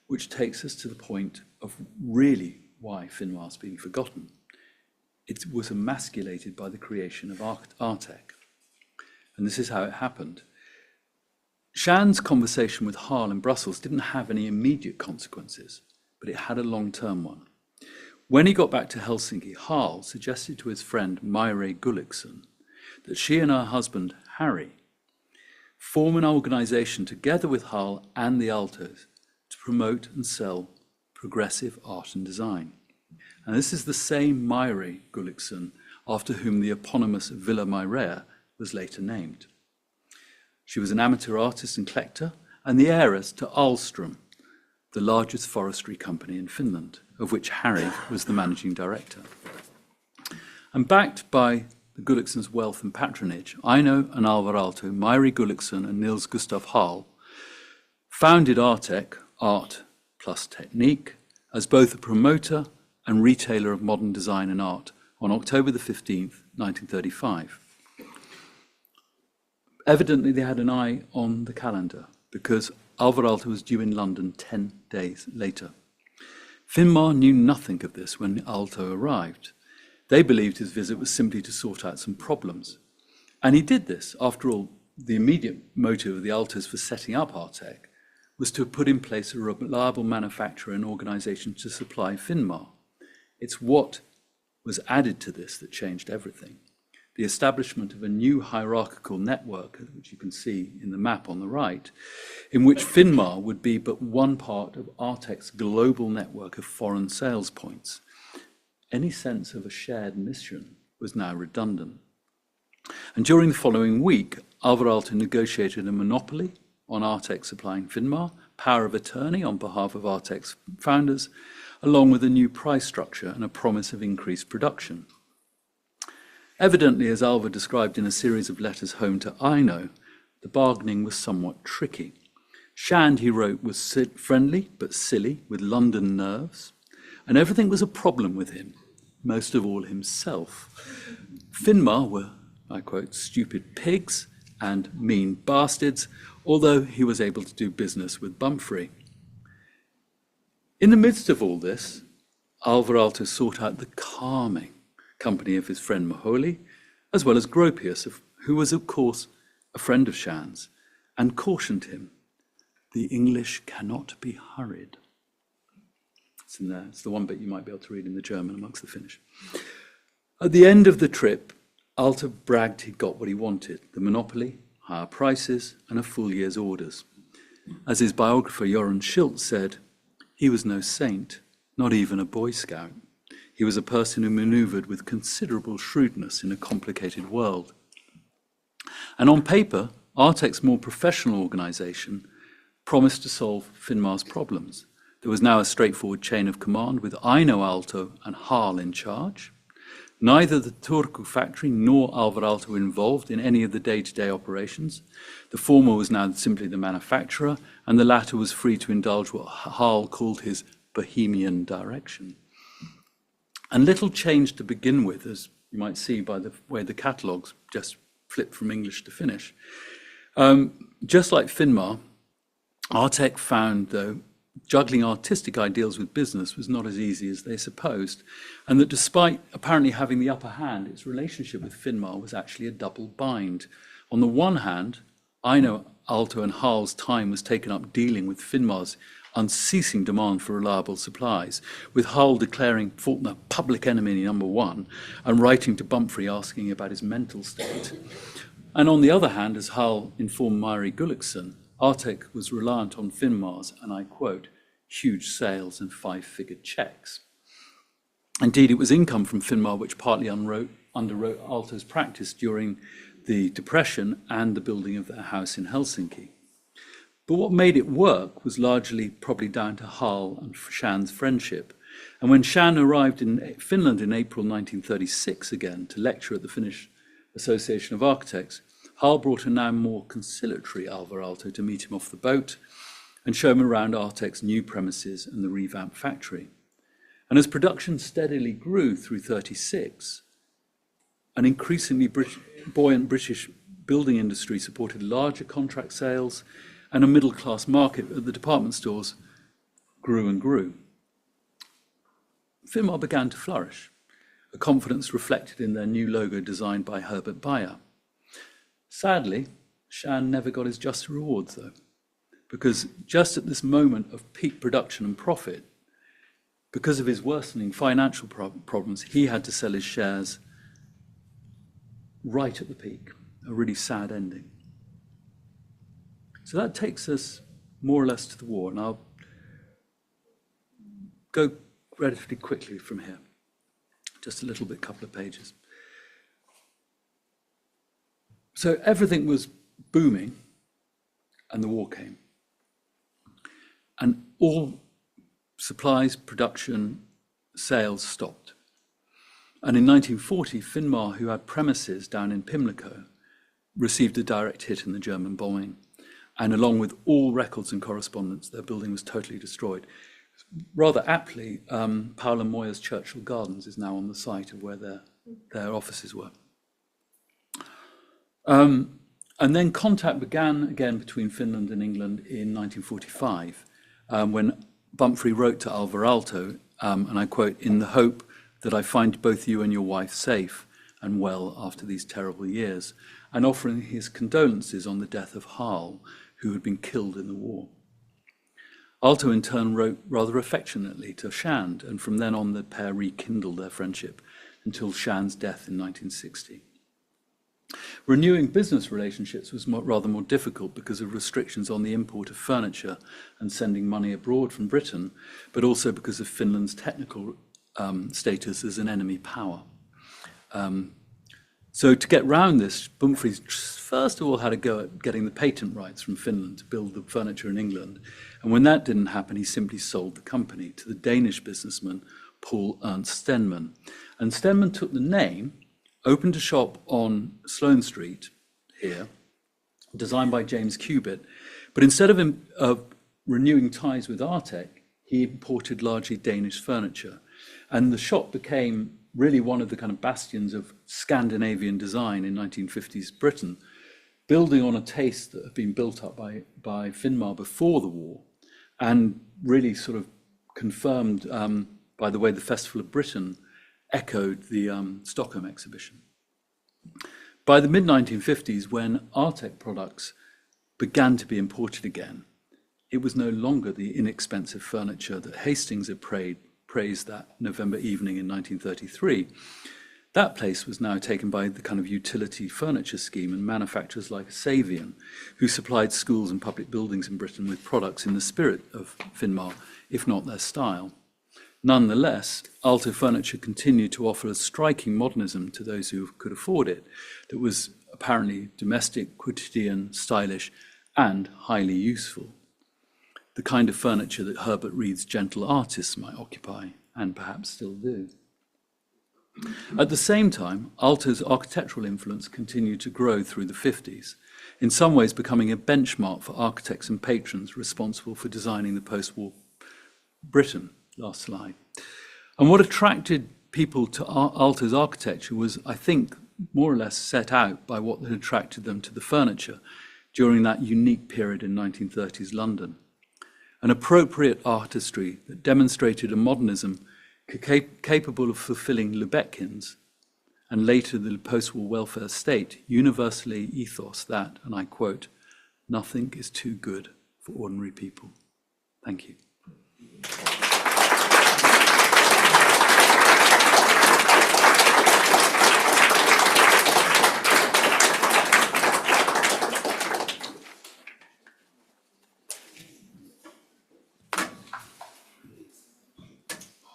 which takes us to the point of really why Finmar's being forgotten. It was emasculated by the creation of Artek. And this is how it happened. Shand's conversation with Hall in Brussels didn't have any immediate consequences, but it had a long-term one. When he got back to Helsinki, Hall suggested to his friend Maire Gullikson that she and her husband, Harry, form an organization together with Hall and the Aaltos to promote and sell progressive art and design. And this is the same Maire Gullikson after whom the eponymous Villa Mairea was later named. She was an amateur artist and collector and the heiress to Ahlstrom, the largest forestry company in Finland, of which Harry was the managing director. And backed by the Gulliksons' wealth and patronage, Aino and Alvar Aalto, Maire Gullikson and Niels Gustav Hall founded Artek, Art plus Technique, as both a promoter and retailer of modern design and art on October the 15th, 1935. Evidently, they had an eye on the calendar because Alvar Aalto was due in London 10 days later. Finmar knew nothing of this when Aalto arrived. They believed his visit was simply to sort out some problems. And he did this. After all, the immediate motive of the Aaltos for setting up Artek was to put in place a reliable manufacturer and organisation to supply Finmar. It's what was added to this that changed everything. The establishment of a new hierarchical network, which you can see in the map on the right, in which Finmar would be but one part of Artek's global network of foreign sales points. Any sense of a shared mission was now redundant. And during the following week, Alvar Aalto negotiated a monopoly on Artek supplying Finmar, power of attorney on behalf of Artek's founders, along with a new price structure and a promise of increased production. Evidently, as Alvar described in a series of letters home to Aino, the bargaining was somewhat tricky. Shand, he wrote, was friendly but silly, with London nerves, and everything was a problem with him, most of all himself. Finmar were, I quote, stupid pigs and mean bastards, although he was able to do business with Bumfrey. In the midst of all this, Alvar Aalto sought out the calming company of his friend Moholy, as well as Gropius, who was, of course, a friend of Shand's, and cautioned him, the English cannot be hurried. It's in there. It's the one bit you might be able to read in the German amongst the Finnish. At the end of the trip, Aalto bragged he'd got what he wanted, the monopoly, higher prices, and a full year's orders. As his biographer Joran Schilt said, he was no saint, not even a Boy Scout. He was a person who manoeuvred with considerable shrewdness in a complicated world. And on paper, Artek's more professional organisation promised to solve Finmar's problems. There was now a straightforward chain of command with Aino Aalto and Hall in charge. Neither the Turku factory nor Alvar Aalto involved in any of the day-to-day operations. The former was now simply the manufacturer, and the latter was free to indulge what Hall called his bohemian direction. And little changed to begin with, as you might see by the way the catalogues just flipped from English to Finnish. Just like Finmar, Artek found, though, juggling artistic ideals with business was not as easy as they supposed, and that despite apparently having the upper hand, its relationship with Finmar was actually a double bind. On the one hand, Aino, Aalto and Hall's time was taken up dealing with Finmar's unceasing demand for reliable supplies, with Hall declaring Faulkner public enemy number one and writing to Bumfrey asking about his mental state. And on the other hand, as Hall informed Mary Gullickson, Artek was reliant on Finmar's, and I quote, huge sales and five-figured checks. Indeed, it was income from Finmar which partly underwrote Aalto's practice during the Depression and the building of their house in Helsinki. But what made it work was largely probably down to Hall and Shand's friendship. And when Shand arrived in Finland in April 1936 again to lecture at the Finnish Association of Architects, Hall brought a now more conciliatory Alvar Aalto to meet him off the boat and show him around Artek's new premises and the revamped factory. And as production steadily grew through 1936, an increasingly buoyant British building industry supported larger contract sales, and a middle-class market at the department stores grew and grew. Finmar began to flourish, a confidence reflected in their new logo designed by Herbert. Sadly, Shand never got his just rewards, though, because just at this moment of peak production and profit, because of his worsening financial problems, he had to sell his shares right at the peak, a really sad ending. So that takes us more or less to the war, and I'll go relatively quickly from here, just a little bit, couple of pages. So everything was booming, and the war came. And all supplies, production, sales stopped. And in 1940, Finmar, who had premises down in Pimlico, received a direct hit in the German bombing. And along with all records and correspondence, their building was totally destroyed. Rather aptly, Powell and Moyer's Churchill Gardens is now on the site of where their offices were. And then contact began again between Finland and England in 1945, when Bumfrey wrote to Alvar Aalto, and I quote, "In the hope that I find both you and your wife safe and well after these terrible years," and offering his condolences on the death of Hall, who had been killed in the war. Aalto in turn wrote rather affectionately to Shand, and from then on the pair rekindled their friendship until Shand's death in 1960. Renewing business relationships was rather more difficult because of restrictions on the import of furniture and sending money abroad from Britain, but also because of Finland's technical status as an enemy power. So to get round this, Bumfrey first of all had a go at getting the patent rights from Finland to build the furniture in England. And when that didn't happen, he simply sold the company to the Danish businessman Paul Ernst Stenman. And Stenman took the name, opened a shop on Sloane Street here, designed by James Cubitt. But instead of renewing ties with Artek, he imported largely Danish furniture. And the shop became really one of the kind of bastions of Scandinavian design in 1950s Britain, building on a taste that had been built up by Finmar before the war, and really sort of confirmed by the way the Festival of Britain echoed the Stockholm exhibition. By the mid-1950s, when Artek products began to be imported again, it was no longer the inexpensive furniture that Hastings had praised that November evening in 1933. That place was now taken by the kind of utility furniture scheme and manufacturers like Savian, who supplied schools and public buildings in Britain with products in the spirit of Finmar, if not their style. Nonetheless, Aalto furniture continued to offer a striking modernism to those who could afford it, that was apparently domestic, quotidian, stylish, and highly useful. The kind of furniture that Herbert Reed's gentle artists might occupy, and perhaps still do. At the same time, Aalto's architectural influence continued to grow through the 50s, in some ways becoming a benchmark for architects and patrons responsible for designing the post-war Britain. Last slide. And what attracted people to Aalto's architecture was, I think, more or less set out by what had attracted them to the furniture during that unique period in 1930s London. An appropriate artistry that demonstrated a modernism capable of fulfilling Lubetkin's and later the post-war welfare state universally ethos that, and I quote, "Nothing is too good for ordinary people." Thank you.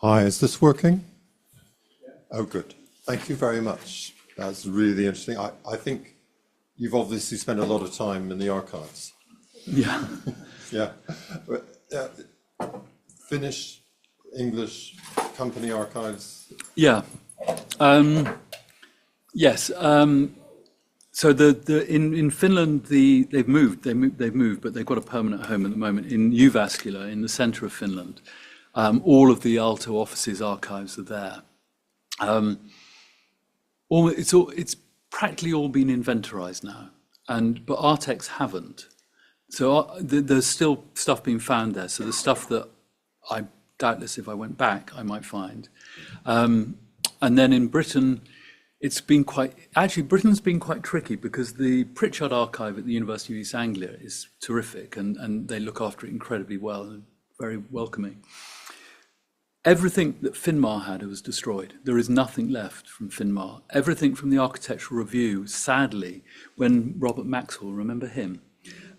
Hi, is this working? Oh, good. Thank you very much. That's really interesting. I think you've obviously spent a lot of time in the archives. Yeah. Yeah. Finnish, English company archives? Yeah. Yes. So in Finland they've moved, but they've got a permanent home at the moment in Jyväskylä, in the centre of Finland. All of the Aalto offices' archives are there. It's practically all been inventorised now, but Artek's haven't. So there's still stuff being found there. So the stuff that I doubtless, if I went back, I might find. And then in Britain, Britain's been quite tricky because the Pritchard archive at the University of East Anglia is terrific, and they look after it incredibly well and very welcoming. Everything that Finmar had was destroyed. There is nothing left from Finmar. Everything from the Architectural Review, sadly, when Robert Maxwell, remember him,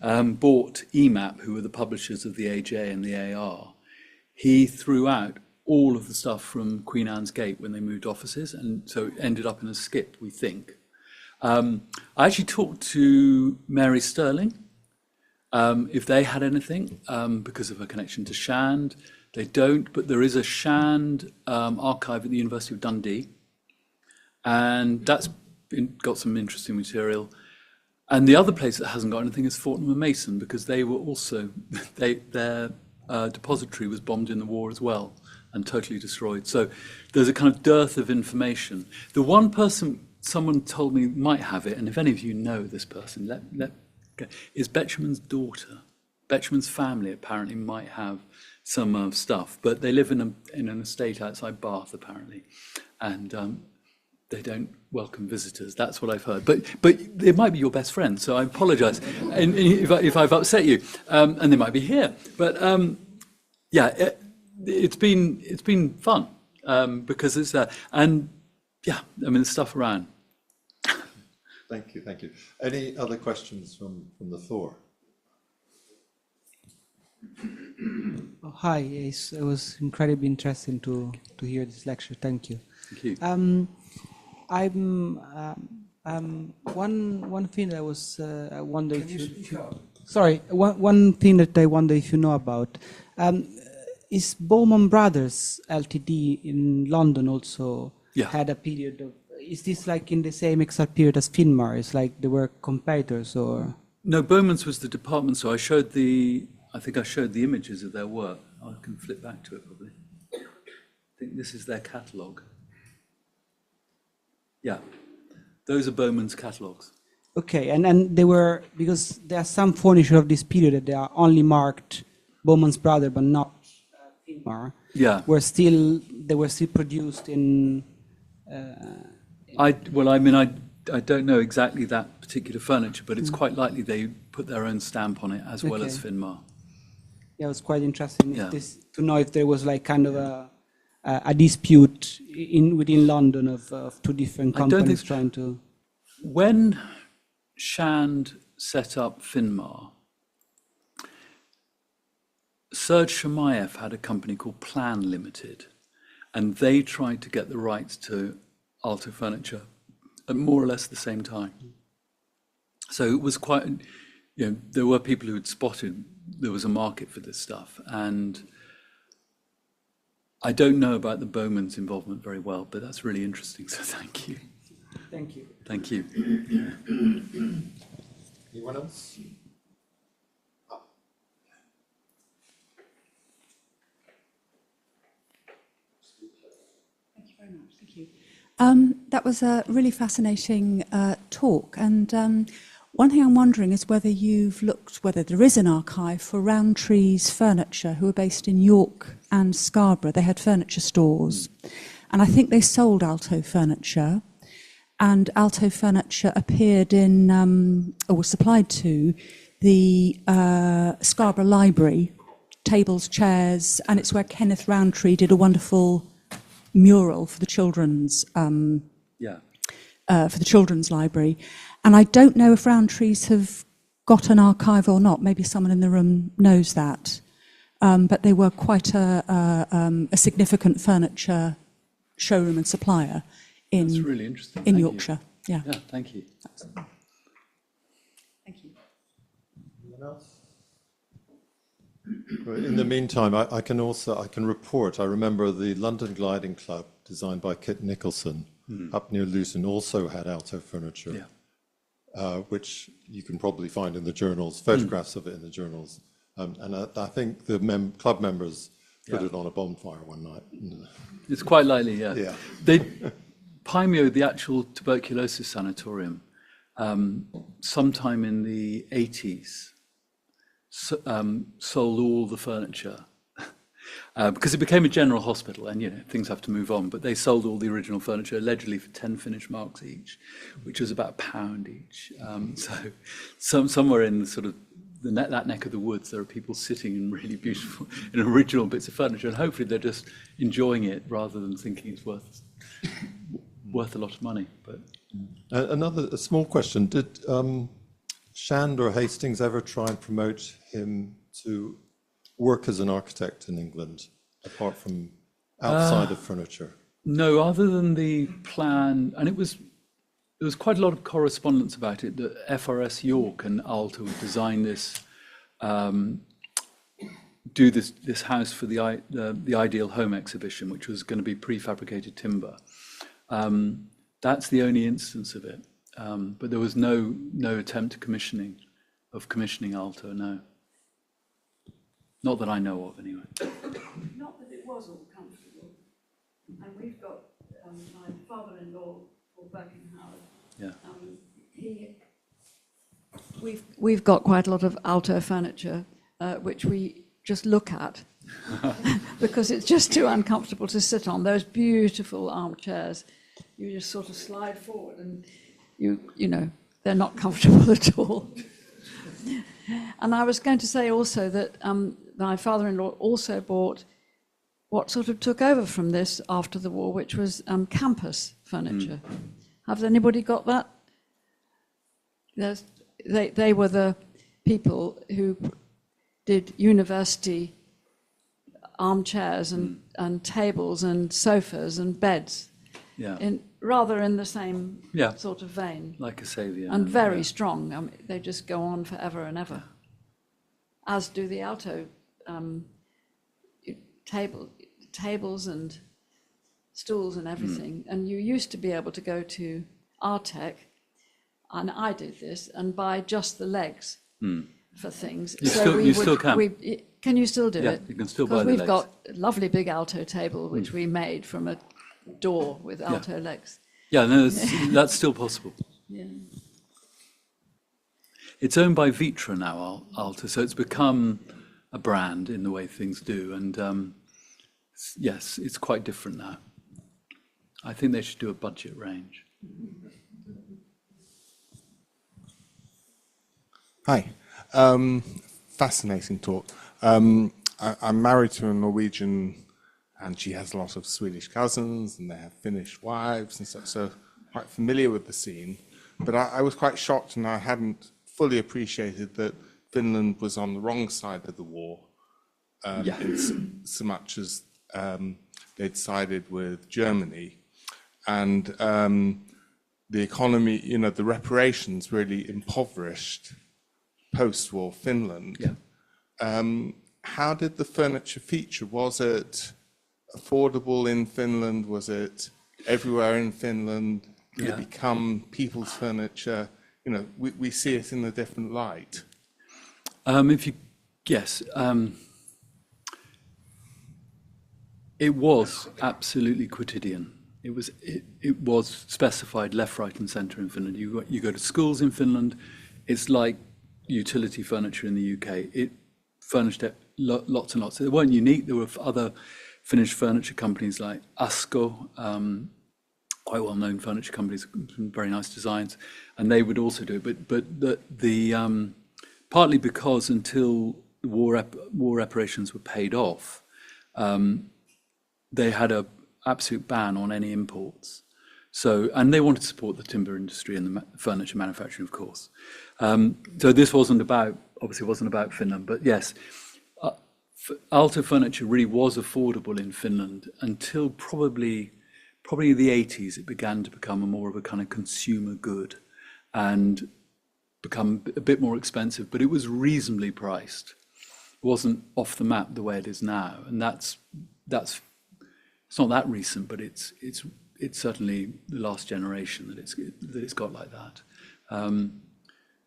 bought EMAP, who were the publishers of the AJ and the AR, he threw out all of the stuff from Queen Anne's Gate when they moved offices, and so it ended up in a skip, we think. I actually talked to Mary Sterling, if they had anything, because of her connection to Shand. They don't, but there is a Shand archive at the University of Dundee, and that's got some interesting material. And the other place that hasn't got anything is Fortnum Mason, because they were also, their depository was bombed in the war as well and totally destroyed. So there's a kind of dearth of information. The one person someone told me might have it, and if any of you know this person, is Betjeman's daughter. Betjeman's family apparently might have some stuff, but they live in an estate outside Bath apparently, and they don't welcome visitors. That's what I've heard. But it might be your best friend, so I apologise if I've upset you. And they might be here, but yeah, it's been fun because it's and yeah, I mean there's stuff around. Thank you. Any other questions from the floor? Oh, hi, it was incredibly interesting to hear this lecture. Thank you. Thank you. One thing that I was I wonder if you sorry, one thing that I wonder if you know about is Bowman Brothers Ltd in London also had a period of. Is this like in the same exact period as Finmar? It's like they were competitors, or no? Bowman's was the department, so I think I showed the images of their work. I can flip back to it probably. I think this is their catalogue. Yeah, those are Bowman's catalogues. Okay, and they were, because there are some furniture of this period that they are only marked Bowman's brother but not Finmar. Yeah. They were still produced in. I don't know exactly that particular furniture, but it's quite likely they put their own stamp on it as well as Finmar. Yeah, it was quite interesting to know if there was like kind of a dispute within London of two different companies trying to. When Shand set up Finmar, Serge Shamayev had a company called Plan Limited, and they tried to get the rights to Aalto furniture at more or less the same time. So it was quite, there were people who had spotted there was a market for this stuff, and I don't know about the Bowman's involvement very well, but that's really interesting, so thank you. Thank you. Thank you. Anyone else? Thank you very much. Thank you. That was a really fascinating talk. And one thing I'm wondering is whether you've looked, whether there is an archive for Roundtree's Furniture, who are based in York and Scarborough. They had furniture stores. And I think they sold Aalto furniture. And Aalto furniture appeared in, or was supplied to, the Scarborough Library, tables, chairs, and it's where Kenneth Roundtree did a wonderful mural for the children's library. And I don't know if Roundtrees have got an archive or not. Maybe someone in the room knows that. But they were quite a significant furniture showroom and supplier in, That's really interesting. in Thank Yorkshire. You. Yeah. Yeah, thank you. Thank you. Anyone else? In the meantime, I can report. I remember the London Gliding Club, designed by Kit Nicholson, up near Luton, also had Aalto furniture, which you can probably find in the journals, photographs of it in the journals. And I think the club members put it on a bonfire one night. It's quite likely, yeah. Yeah. They Paimio, the actual tuberculosis sanatorium, sometime in the 80s, sold all the furniture because it became a general hospital, and things have to move on. But they sold all the original furniture allegedly for 10 Finnish marks each, which was about £1 each. So somewhere in the sort of that neck of the woods, there are people sitting in really beautiful, in original bits of furniture, and hopefully they're just enjoying it rather than thinking it's worth a lot of money. But a small question: did Shand or Hastings ever try and promote him to work as an architect in England, apart from outside of furniture? No, other than the plan, and there was quite a lot of correspondence about it, that FRS York and Aalto would design this, do this house for the Ideal Home exhibition, which was going to be prefabricated timber. That's the only instance of it. But there was no attempt to commissioning Aalto, no. Not that I know of, anyway. Not that it was all comfortable. And we've got my father-in-law, Paul Birkenhoward. Yeah. We've got quite a lot of Aalto furniture, which we just look at because it's just too uncomfortable to sit on. Those beautiful armchairs, you just sort of slide forward and you know, they're not comfortable at all. And I was going to say also that my father-in-law also bought what sort of took over from this after the war, which was campus furniture. Has anybody got that? They were the people who did university armchairs and tables and sofas and beds. Yeah. Rather in the same Yeah. sort of vein. Like a saviour. And very strong. I mean, they just go on forever and ever. As do the Aalto tables and stools and everything. And you used to be able to go to Artek, and I did this, and buy just the legs for things. You still can. Can you still do Yeah, it? you can still buy the Because legs. we've got a lovely big Aalto table, which we made from a door with Aalto legs. Yeah, no, that's still possible. Yeah. It's owned by Vitra now, Aalto, so it's become a brand in the way things do. And yes, it's quite different now. I think they should do a budget range. Hi. Fascinating talk. I'm married to a Norwegian, and she has a lot of Swedish cousins, and they have Finnish wives and stuff, so quite familiar with the scene. But I was quite shocked, and I hadn't fully appreciated that Finland was on the wrong side of the war, in so much as they'd sided with Germany. And the economy, you know, the reparations really impoverished post-war Finland. Yeah. How did the furniture feature? Was it affordable in Finland? Was it everywhere in Finland? Did it become people's furniture? You know, we see it in a different light. It was absolutely quotidian. It was specified left, right, and centre in Finland. You go to schools in Finland. It's like utility furniture in the UK. It furnished it lots and lots. They weren't unique. There were other Finnish furniture companies like Asko, quite well-known furniture companies, very nice designs, and they would also do it. But the partly because until the war reparations were paid off, they had a absolute ban on any imports. So, and they wanted to support the timber industry and the furniture manufacturing, of course. So this obviously wasn't about Finland, but yes, Aalto furniture really was affordable in Finland until probably the 80s. It began to become more of a kind of consumer good and become a bit more expensive, but it was reasonably priced. It wasn't off the map the way it is now, and that's it's not that recent, but it's certainly the last generation that it's got like that.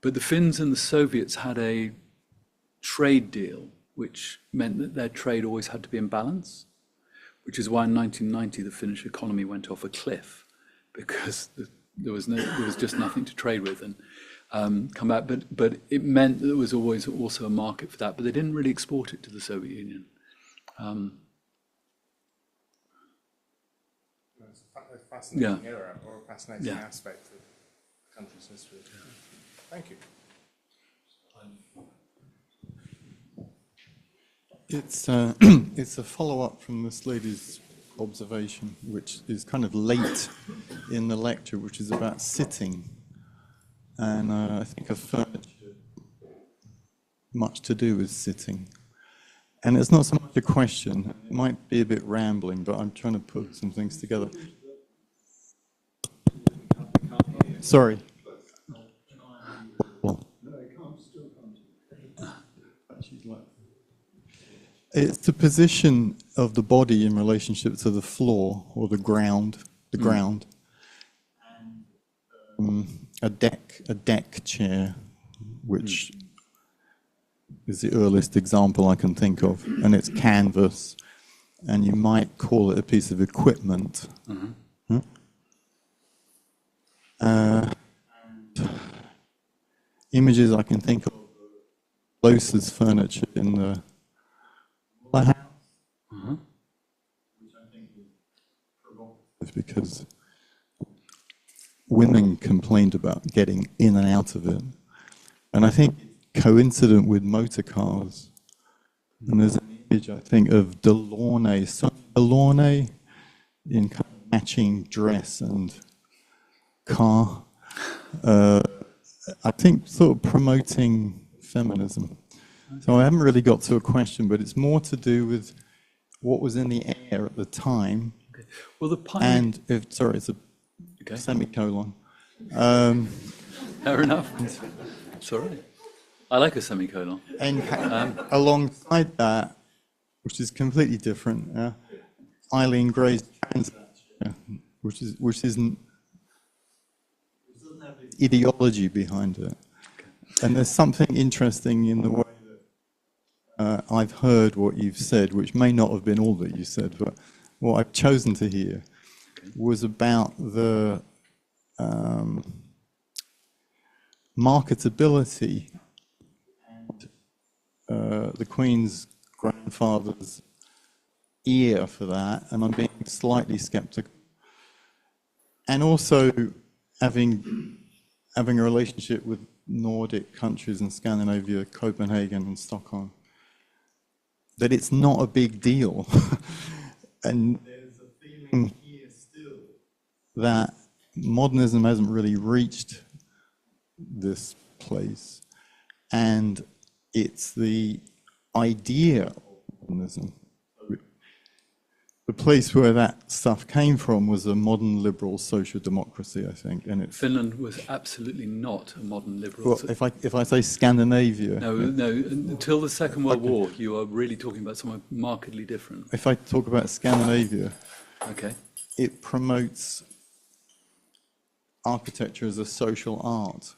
But the Finns and the Soviets had a trade deal, which meant that their trade always had to be in balance, which is why in 1990 the Finnish economy went off a cliff, because there was just nothing to trade with and come back. But it meant that there was always also a market for that, but they didn't really export it to the Soviet Union. It's a fascinating era, or a fascinating aspect of the country's history. Thank you. It's a follow-up from this lady's observation, which is kind of late in the lecture, which is about sitting. And I think of furniture much to do with sitting. And it's not so much a question. It might be a bit rambling, but I'm trying to put some things together. Sorry. It's the position of the body in relationship to the floor or the ground, and a deck chair, which is the earliest example I can think of, and it's canvas, and you might call it a piece of equipment. Images I can think of, closest furniture in the house, which I think is provocative because women complained about getting in and out of it, and I think coincident with motor cars. And there's an image I think of Delaunay in kind of matching dress and car. I think sort of promoting feminism. So I haven't really got to a question, but it's more to do with what was in the air at the time. Okay. Well, it's a semicolon. Fair enough. Sorry. I like a semicolon. And alongside that, which is completely different, Eileen Gray's Transact, which doesn't have ideology behind it. Okay. And there's something interesting in the way that I've heard what you've said, which may not have been all that you said, but what I've chosen to hear was about the marketability and the Queen's grandfather's ear for that, and I'm being slightly sceptical. And also having a relationship with Nordic countries in Scandinavia, Copenhagen and Stockholm, that it's not a big deal. And there's a feeling here still that modernism hasn't really reached this place, and it's the idea of modernism. The place where that stuff came from was a modern liberal social democracy, I think, and Finland was absolutely not a modern liberal. Well, if I say Scandinavia, no, until the Second World War, you are really talking about something markedly different. If I talk about Scandinavia, okay, it promotes architecture as a social art,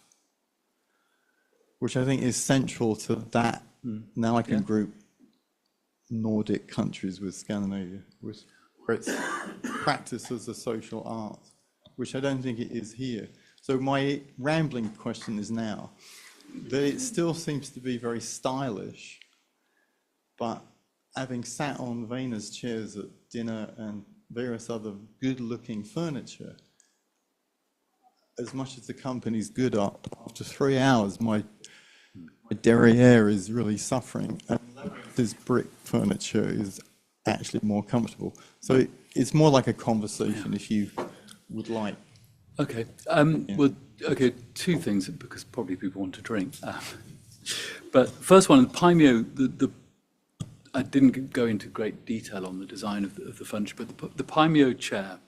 which I think is central to that. Now I can group Nordic countries with Scandinavia. where it's practiced as a social art, which I don't think it is here. So my rambling question is now that it still seems to be very stylish, but having sat on Wener's chairs at dinner and various other good-looking furniture, as much as the company's good, after 3 hours, my derriere is really suffering, and this brick furniture is actually more comfortable. So it's more like a conversation, if you would like. Okay. Well, okay, two things, because probably people want to drink. But first one, Paimio, I didn't go into great detail on the design of the furniture, but the Paimio chair,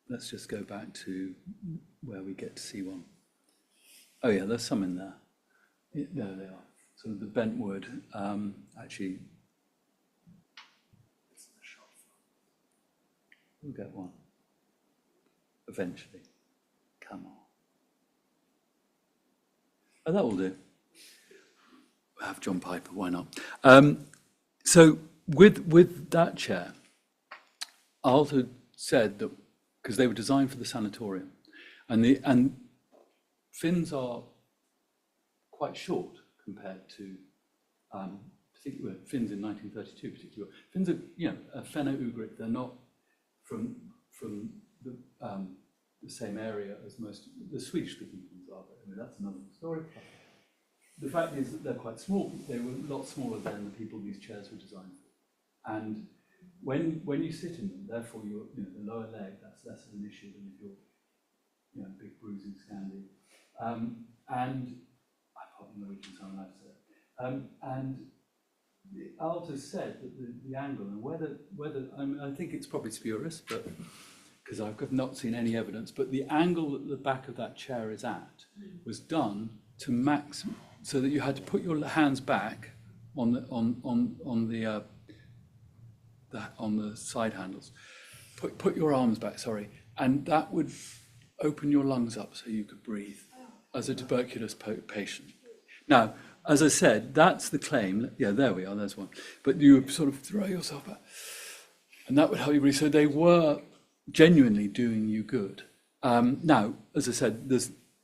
let's just go back to where we get to see one. Oh yeah, there's some in there. There they are. Sort of the bent wood, actually. We'll get one. Eventually. Come on. Oh, that will do. We'll have John Piper, why not? So with that chair, Aalto said that, because they were designed for the sanatorium, and Finns are quite short compared to particularly Finns in 1932 particularly. Finns are, a Finno-Ugric, they're not from the same area as most the Swedish-speaking Finns are, but anyway, that's another story. The fact is that they're quite small. They were a lot smaller than the people these chairs were designed for. And when you sit in them, therefore the lower leg, that's less of an issue than if you're big bruising Scandi. And I pardon the Norwegian, so I'm allowed to say it. And Aalto said that the angle and whether I think it's probably spurious, but because I've not seen any evidence, but the angle that the back of that chair is at was done to max, so that you had to put your hands back on the side handles. Put your arms back, sorry, and that would open your lungs up so you could breathe as a tuberculous patient. Now, as I said, that's the claim. Yeah, there we are, there's one. But you sort of throw yourself back, and that would help you breathe. So they were genuinely doing you good. Now, as I said,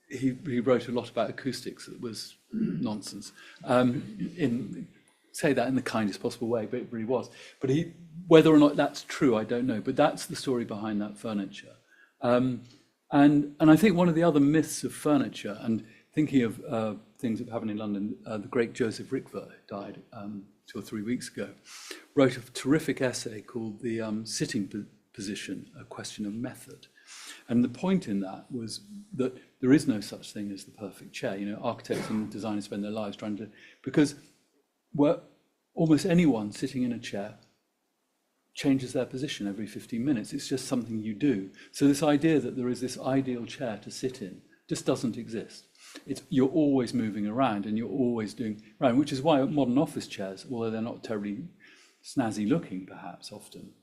he wrote a lot about acoustics that was nonsense. Say that in the kindest possible way, but it really was. But whether or not that's true, I don't know. But that's the story behind that furniture. And I think one of the other myths of furniture, and thinking of things that happened in London, the great Joseph Rickver, who died 2 or 3 weeks ago, wrote a terrific essay called The Sitting Position, A Question of Method. And the point in that was that there is no such thing as the perfect chair. Architects and designers spend their lives trying to, because almost anyone sitting in a chair changes their position every 15 minutes. It's just something you do. So this idea that there is this ideal chair to sit in just doesn't exist. You're always moving around and you're always doing around, which is why modern office chairs, although they're not terribly snazzy looking perhaps often,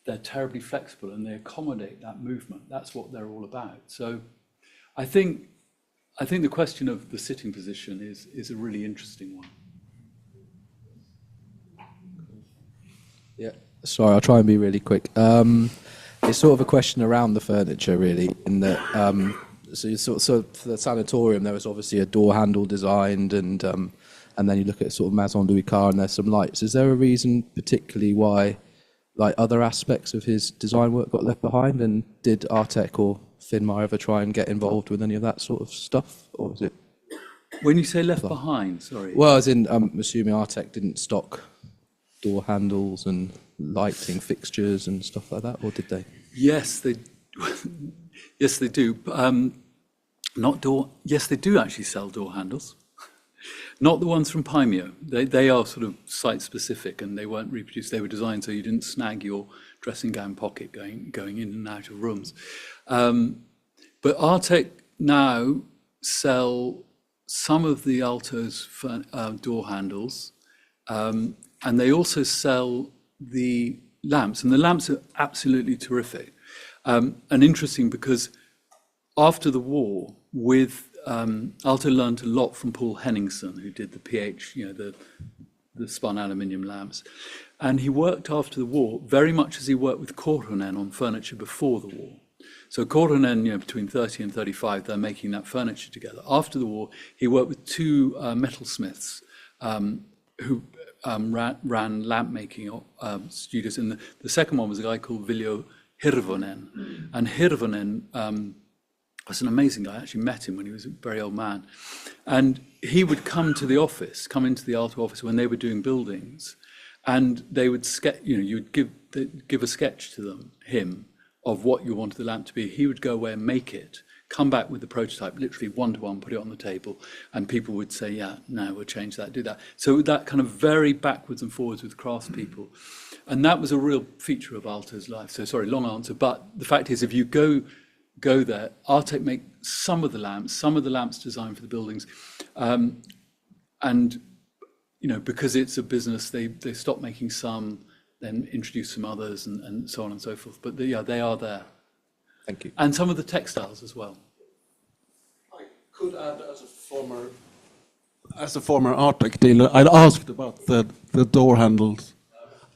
they're terribly flexible and they accommodate that movement. That's what they're all about. So I think the question of the sitting position is a really interesting one. Yeah, sorry, I'll try and be really quick. It's sort of a question around the furniture, really, in that so for the sanatorium, there was obviously a door handle designed, and then you look at sort of Maison Louis Carre, and there's some lights. Is there a reason particularly why, like, other aspects of his design work got left behind? And did Artek or Finmar ever try and get involved with any of that sort of stuff, or was it? When you say left behind, sorry. Well, as in, I'm assuming Artek didn't stock door handles and lighting fixtures and stuff like that, or did they? Yes, they do. Yes, they do actually sell door handles. Not the ones from Paimio. They are sort of site-specific, and they weren't reproduced. They were designed so you didn't snag your dressing gown pocket going in and out of rooms. But Artek now sell some of the Aalto's door handles, and they also sell the lamps, and the lamps are absolutely terrific. And interesting because after the war, Aalto learned a lot from Paul Henningsen, who did the PH, the the spun aluminium lamps. And he worked after the war very much as he worked with Korhonen on furniture before the war. So Korhonen, between 30 and 35, they're making that furniture together. After the war, he worked with two metalsmiths who ran lamp-making studios. And the second one was a guy called Viljo Hirvonen. And Hirvonen was an amazing guy. I actually met him when he was a very old man. And he would come into the Aalto office when they were doing buildings, and they would sketch, you would give a sketch to him, of what you wanted the lamp to be. He would go away and make it, come back with the prototype, literally one-to-one, put it on the table, and people would say, yeah, no, we'll change that, do that. So that kind of very backwards and forwards with craftspeople. And that was a real feature of Aalto's life. So sorry, long answer, but the fact is, if you go there, Artek make some of the lamps designed for the buildings. And, because it's a business, they stop making some, then introduce some others and so on and so forth. But they are there. Thank you. And some of the textiles as well. I could add, as a former Artek dealer, I'd asked about the door handles,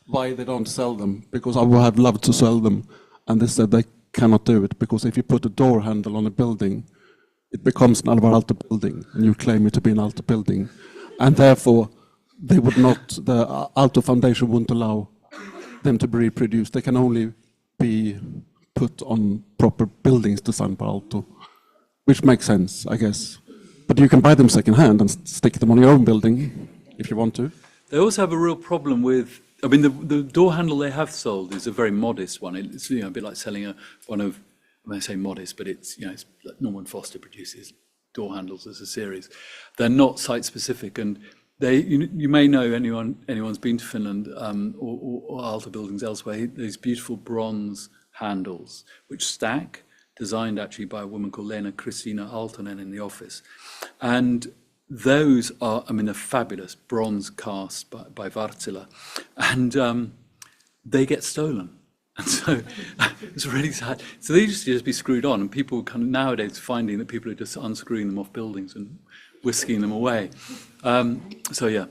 why they don't sell them, because I would have loved to sell them. And they said they cannot do it, because if you put a door handle on a building, it becomes an Alvar Aalto building, and you claim it to be an Aalto building. And therefore, they would not, the Aalto Foundation wouldn't allow them to be reproduced. They can only be put on proper buildings designed by Aalto, which makes sense, I guess. But you can buy them secondhand and stick them on your own building if you want to. They also have a real problem with, the door handle they have sold is a very modest one. It's a bit like selling one of, I say modest, but it's like Norman Foster produces door handles as a series. They're not site specific, and you may know, anyone's been to Finland or Aalto buildings elsewhere, these beautiful bronze handles which stack, designed actually by a woman called Lena Kristina Aaltonen in the office. And those are, they're fabulous, bronze cast by Wärtsilä, and they get stolen. And so it's really sad. So they used to just be screwed on, and people kind of nowadays finding that people are just unscrewing them off buildings and whisking them away. So yeah,